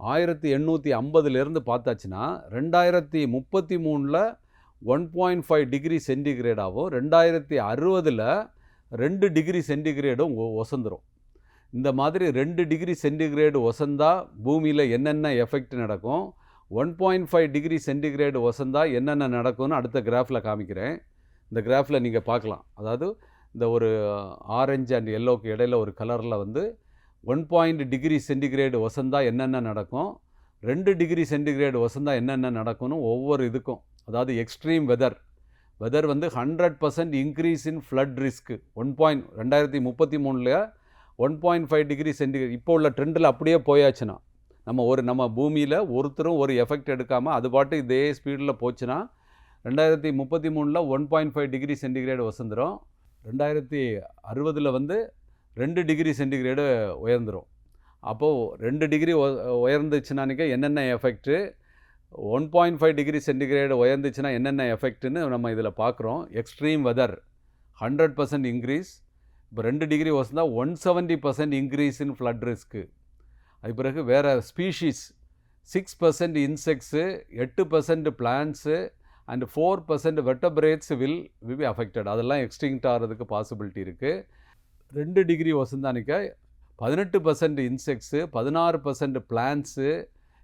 1850லேருந்து பார்த்தாச்சுன்னா 2033ல் 1.5 டிகிரி சென்டிகிரேடாகவும் 2060இல் 2 டிகிரி சென்டிகிரேடும் ஒசந்துரும். இந்த மாதிரி 2 டிகிரி சென்டிகிரேடு ஒசந்தா பூமியில் என்னென்ன எஃபெக்ட் நடக்கும், 1.5 டிகிரி சென்டிகிரேடு ஒசந்தா என்னென்ன நடக்கும்னு அடுத்த கிராஃபில் காமிக்கிறேன். இந்த கிராஃபில் நீங்கள் பார்க்கலாம். அதாவது இந்த ஒரு ஆரஞ்சு அண்ட் எல்லோக்கு இடையில் ஒரு கலரில் வந்து 1 டிகிரி சென்டிகிரேடு வசந்தா என்னென்ன நடக்கும், 2 டிகிரி சென்டிகிரேடு வசந்தா என்னென்ன நடக்கும்னு ஒவ்வொரு இதுக்கும், அதாவது எக்ஸ்ட்ரீம் வெதர் வந்து 100% increase in flood risk 2033 1.5 degree centigrade இப்போ உள்ள ட்ரெண்டில் அப்படியே போயாச்சுன்னா, நம்ம பூமியில் ஒருத்தரும் ஒரு எஃபெக்ட் எடுக்காமல் அது பாட்டு இதே ஸ்பீடில் போச்சுன்னா 2033 1.5 டிகிரி சென்டிகிரேடு வசந்துடும். 2060 வந்து 2 டிகிரி சென்டிகிரேடு உயர்ந்துடும். அப்போது 2 டிகிரி உயர்ந்துச்சுன்னானிக்க என்னென்ன எஃபெக்ட்டு, 1.5 டிகிரி சென்டிகிரேடு உயர்ந்துச்சுன்னா என்னென்ன எஃபெக்ட்டுன்னு நம்ம இதில் பார்க்குறோம். Extreme weather 100% increase. இப்போ 2 டிகிரி வசந்தா 170% இன்க்ரீஸ் இன் ஃப்ளட் ரிஸ்க்கு. அது பிறகு வேறு species 6% insects, 8% plants and 4% vertebrates will be affected. அதெல்லாம் எக்ஸ்டிங்க்ட் ஆகிறதுக்கு பாசிபிலிட்டி இருக்குது. 2 டிகிரி வசந்தானிக்க 18% இன்செக்ட்ஸு, 16% பிளான்ட்ஸு,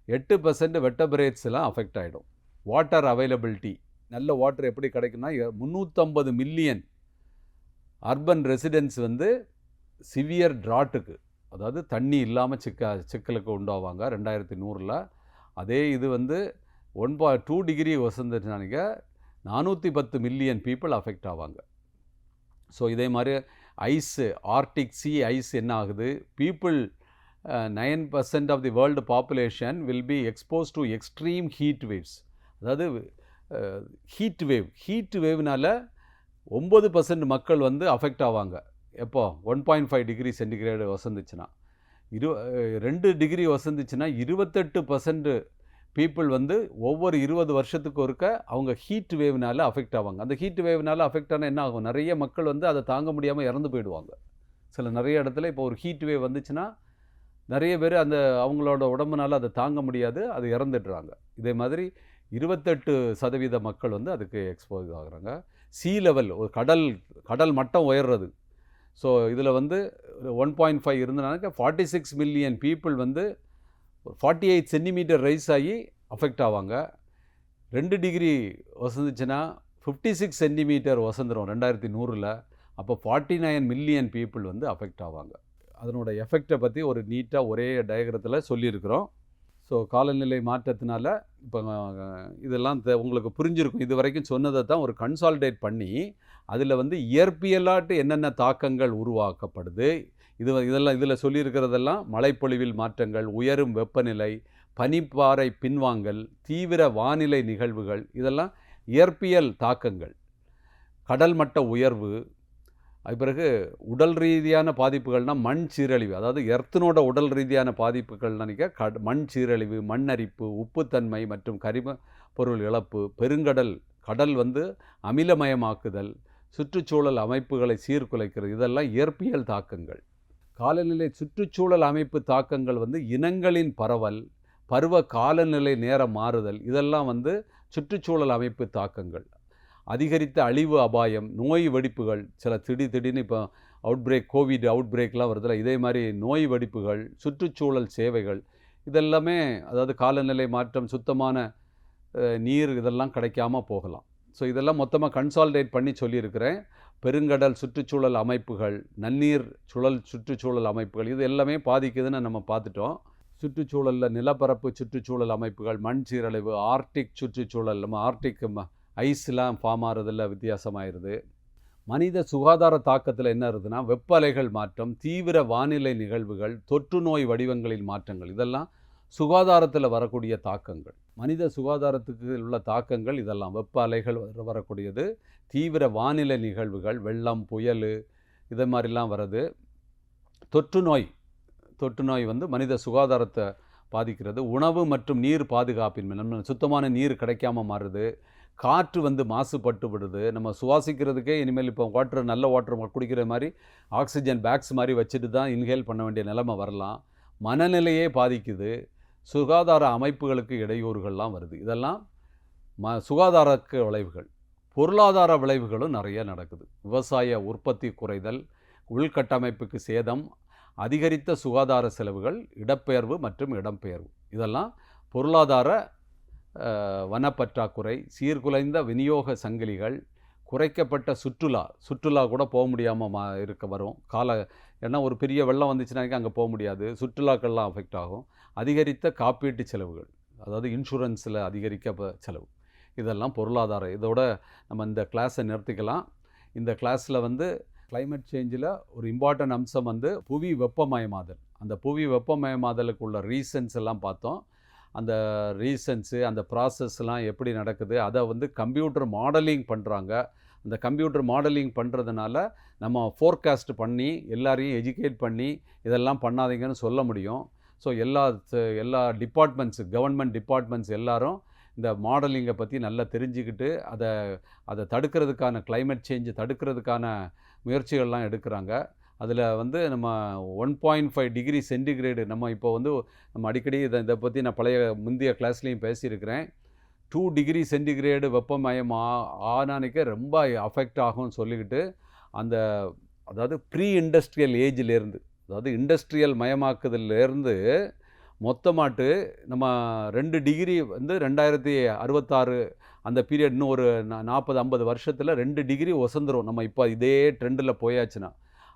8% வெர்டபிரேட்ஸ்லாம் அஃபெக்ட் ஆகிடும். வாட்டர் அவைலபிலிட்டி, நல்ல வாட்டர் எப்படி கிடைக்குன்னா 350 மில்லியன் அர்பன் ரெசிடென்ட்ஸ் வந்து சிவியர் ட்ராட்டுக்கு, அதாவது தண்ணி இல்லாமல் சிக்கலுக்கு உண்டாவாங்க 2100. அதே இது வந்து 2 டிகிரி வசந்துச்சுனானிக்க 410 மில்லியன் பீப்புள் அஃபெக்ட் ஆவாங்க. ஸோ இதே மாதிரி ஐஸு, ஆர்டிக் சி ஐஸ் என்ன ஆகுது, people 9% of the world population will be expose to extreme heat waves. அதாவது ஹீட் வேவ்னால 9% மக்கள் வந்து அஃபெக்ட் ஆவாங்க. எப்போ 1.5 டிகிரி சென்டிகிரேடு வசந்துச்சுன்னா. 2 டிகிரி வசந்துச்சுன்னா 28% பீப்புள் வந்து ஒவ்வொரு 20 வருஷத்துக்கு ஒருக்க அவங்க ஹீட் வேவ்னால அஃபெக்ட் ஆவாங்க. அந்த ஹீட் வேவ்னால அஃபெக்ட் ஆனால் என்ன ஆகும், நிறைய மக்கள் வந்து அதை தாங்க முடியாமல் இறந்து போயிடுவாங்க. நிறைய இடத்துல இப்போ ஒரு ஹீட் வேவ் வந்துச்சுன்னா நிறைய பேர் அந்த அவங்களோட உடம்புனால அதை தாங்க முடியாது, அது இறந்துடுறாங்க. இதே மாதிரி 28% மக்கள் வந்து அதுக்கு எக்ஸ்போஸ் ஆகுறாங்க. சீ லெவல், ஒரு கடல் மட்டம் உயர்றது. ஸோ இதில் வந்து 1.5 இருந்தனாக்க 46 மில்லியன் பீப்புள் வந்து 48 சென்டிமீட்டர் ரைஸ் ஆகி அஃபெக்ட் ஆவாங்க. 2 டிகிரி வசந்துச்சுன்னா 56 சென்டிமீட்டர் வசந்துடும் 2100. அப்போ 49 மில்லியன் பீப்புள் வந்து அஃபெக்ட் ஆவாங்க. அதனோட எஃபெக்டை பற்றி ஒரு நீட்டாக ஒரே டயக்ரத்தில் சொல்லியிருக்கிறோம். ஸோ காலநிலை மாற்றத்தினால இப்போ இதெல்லாம் உங்களுக்கு புரிஞ்சிருக்கும். இது வரைக்கும் சொன்னதை தான் ஒரு கன்சால்டேட் பண்ணி அதில் வந்து இயற்பியலாட்டு என்னென்ன தாக்கங்கள் உருவாக்கப்படுது, இதில் சொல்லியிருக்கிறதெல்லாம் மழைப்பொழிவில் மாற்றங்கள், உயரும் வெப்பநிலை, பனிப்பாறை பின்வாங்கல், தீவிர வானிலை நிகழ்வுகள், இதெல்லாம் இயற்பியல் தாக்கங்கள். கடல் மட்ட உயர்வு, அது பிறகு உடல் ரீதியான பாதிப்புகள்னால் மண் சீரழிவு, அதாவது எர்த்தனோட உடல் ரீதியான பாதிப்புகள் நினைக்க மண் சீரழிவு, மண்ணரிப்பு, உப்புத்தன்மை மற்றும் கரிம பொருள் இழப்பு, கடல் வந்து அமிலமயமாக்குதல், சுற்றுச்சூழல் அமைப்புகளை சீர்குலைக்கிறது, இதெல்லாம் இயற்பியல் தாக்கங்கள். காலநிலை சுற்றுச்சூழல் அமைப்பு தாக்கங்கள் வந்து இனங்களின் பரவல், பருவ காலநிலை நேரம் மாறுதல், இதெல்லாம் வந்து சுற்றுச்சூழல் அமைப்பு தாக்கங்கள். அதிகரித்த அழிவு அபாயம், நோய் வெடிப்புகள், சில திடீர்னு இப்போ கோவிட் அவுட்பிரேக்லாம் வருதில்ல, இதே மாதிரி நோய் வெடிப்புகள், சுற்றுச்சூழல் சேவைகள், இதெல்லாமே அதாவது காலநிலை மாற்றம், சுத்தமான நீர் இதெல்லாம் கிடைக்காமல் போகலாம். ஸோ இதெல்லாம் மொத்தமாக கன்சால்டேட் பண்ணி சொல்லியிருக்கிறேன். பெருங்கடல் சுற்றுச்சூழல் அமைப்புகள், நன்னீர் சுற்றுச்சூழல் அமைப்புகள், இது எல்லாமே பாதிக்குதுன்னு நம்ம பார்த்துட்டோம். சுற்றுச்சூழலில் நிலப்பரப்பு சுற்றுச்சூழல் அமைப்புகள், மண் சீரழிவு, ஆர்டிக் சுற்றுச்சூழல், நம்ம ஆர்டிக் ஐஸ்லாம் ஃபார்ம் ஆகிறதுல வித்தியாசமாயிருது. மனித சுகாதார தாக்கத்தில் என்ன இருக்குதுன்னா வெப்ப அலைகள் மாற்றம், தீவிர வானிலை நிகழ்வுகள், தொற்று நோய் வடிவங்களின் மாற்றங்கள், இதெல்லாம் சுகாதாரத்தில் வரக்கூடிய தாக்கங்கள். மனித சுகாதாரத்துக்கு உள்ள தாக்கங்கள் இதெல்லாம் வெப்ப அலைகள் வரக்கூடியது, தீவிர வானிலை நிகழ்வுகள், வெள்ளம், புயல், இதை மாதிரிலாம் வருது. தொற்று நோய் வந்து மனித சுகாதாரத்தை பாதிக்கிறது. உணவு மற்றும் நீர் பாதுகாப்பின்மை, சுத்தமான நீர் கிடைக்காம மாறுது. காற்று வந்து மாசுபட்டு விடுது. நம்ம சுவாசிக்கிறதுக்கே இனிமேல் இப்போ நல்ல வாட்டர் குடிக்கிற மாதிரி ஆக்சிஜன் பேக்ஸ் மாதிரி வச்சுட்டு தான் இன்ஹேல் பண்ண வேண்டிய நிலைமை வரலாம். மனநிலையே பாதிக்குது. சுகாதார அமைப்புகளுக்கு இடையூறுகள்லாம் வருது. இதெல்லாம் சுகாதாரக்கு விளைவுகள். பொருளாதார விளைவுகளும் நிறைய நடக்குது. விவசாய உற்பத்தி குறைதல், உள்கட்டமைப்புக்கு சேதம், அதிகரித்த சுகாதார செலவுகள், இடப்பெயர்வு மற்றும் இடம்பெயர்வு, இதெல்லாம் பொருளாதார வனப்பற்றாக்குறை, சீர்குலைந்த விநியோக சங்கிலிகள், குறைக்கப்பட்ட சுற்றுலா கூட போக முடியாமல் வரும். ஏன்னா ஒரு பெரிய வெள்ளம் வந்துச்சுனாக்கா அங்கே போக முடியாது, சுற்றுலாக்கள்லாம் அஃபெக்ட் ஆகும். அதிகரித்த காப்பீட்டு செலவுகள், அதாவது இன்சூரன்ஸில் அதிகரிக்க செலவு, இதெல்லாம் பொருளாதாரம். இதோட நம்ம இந்த கிளாஸை நிறுத்திக்கலாம். இந்த கிளாஸில் வந்து கிளைமேட் சேஞ்சில் ஒரு இம்பார்ட்டன்ட் அம்சம் வந்து புவி வெப்பமயமாதல். அந்த புவி வெப்பமயமாதலுக்கு உள்ள ரீசன்ஸ் எல்லாம் பார்த்தோம். அந்த ரீசன்ஸு, அந்த ப்ராசஸ்லாம் எப்படி நடக்குது, அதை வந்து கம்ப்யூட்டர் மாடலிங் பண்ணுறாங்க. அந்த கம்ப்யூட்டர் மாடலிங் பண்ணுறதுனால நம்ம ஃபோர்காஸ்ட் பண்ணி எல்லாரையும் எஜுகேட் பண்ணி இதெல்லாம் பண்ணாதீங்கன்னு சொல்ல முடியும். ஸோ எல்லா டிபார்ட்மெண்ட்ஸு, கவர்மெண்ட் டிபார்ட்மெண்ட்ஸ் எல்லாரும் இந்த மாடலிங்கை பற்றி நல்லா தெரிஞ்சுக்கிட்டு அதை தடுக்கிறதுக்கான, கிளைமேட் சேஞ்சு தடுக்கிறதுக்கான முயற்சிகள்லாம் எடுக்கிறாங்க. அதில் வந்து நம்ம 1.5 டிகிரி சென்டிகிரேடு, நம்ம இப்போ வந்து நம்ம அடிக்கடி இதை பற்றி நான் முந்தைய கிளாஸ்லேயும் பேசியிருக்கிறேன். 2 டிகிரி சென்டிகிரேடு வெப்பமயம் ஆனானிக்க ரொம்ப அஃபெக்ட் ஆகும்னு சொல்லிக்கிட்டு, அதாவது ப்ரீ இண்டஸ்ட்ரியல் ஏஜ்லேருந்து, அதாவது இண்டஸ்ட்ரியல் மயமாக்குதலேருந்து மொத்தமாட்டு நம்ம 2 டிகிரி வந்து 2066 அந்த பீரியட், இன்னும் ஒரு 40-50 வருஷத்தில் 2 டிகிரி ஒசந்துரும். நம்ம இப்போ இதே ட்ரெண்டில் போயாச்சுன்னா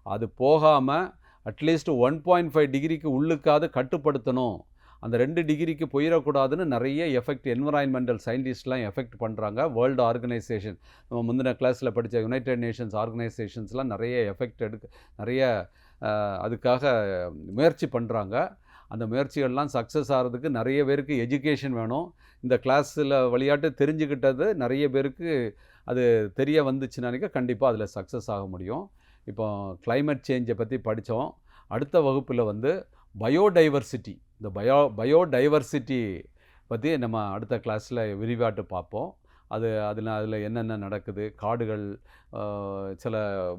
அது போகாமல் அட்லீஸ்ட் 1.5 டிகிரிக்கு உள்ளுக்காவது கட்டுப்படுத்தணும். அந்த 2 டிகிரிக்கு போயிடக்கூடாதுன்னு நிறைய என்விரான்மெண்டல் சயின்டிஸ்ட்லாம் எஃபெக்ட் பண்ணுறாங்க. வேர்ல்டு ஆர்கனைசேஷன், நம்ம முந்தின கிளாஸில் படித்த யுனைடெட் நேஷன்ஸ் ஆர்கனைசேஷன்ஸ்லாம் நிறைய அதுக்காக முயற்சி பண்ணுறாங்க. அந்த முயற்சிகள்லாம் சக்ஸஸ் ஆகிறதுக்கு நிறைய பேருக்கு எஜுகேஷன் வேணும். இந்த கிளாஸில் விளையாட்டு தெரிஞ்சுக்கிட்டது நிறைய பேருக்கு அது தெரிய வந்துச்சுனாக்க கண்டிப்பாக அதில் சக்ஸஸ் ஆக முடியும். இப்போ கிளைமேட் சேஞ்சை பற்றி படித்தோம். அடுத்த வகுப்பில் வந்து பயோடைவர்சிட்டி, இந்த பயோடைவர்சிட்டி பற்றி நம்ம அடுத்த கிளாஸில் விரிவாட்டு பார்ப்போம். அதில் என்னென்ன நடக்குது, காடுகள், சில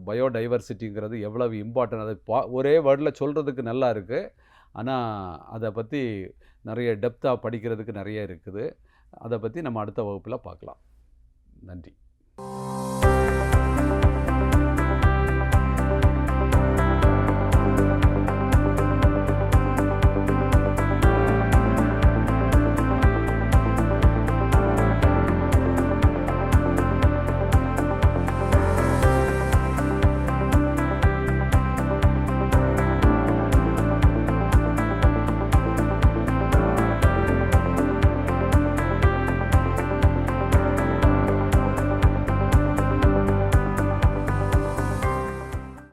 பயோடைவர்சிட்டிங்கிறது எவ்வளவு இம்பார்ட்டன்ட், அது ஒரே வேர்டில் சொல்கிறதுக்கு நல்லா இருக்குது. ஆனால் அதை பற்றி நிறைய டெப்த்தாக படிக்கிறதுக்கு நிறைய இருக்குது. அதை பற்றி நம்ம அடுத்த வகுப்பில் பார்க்கலாம். நன்றி.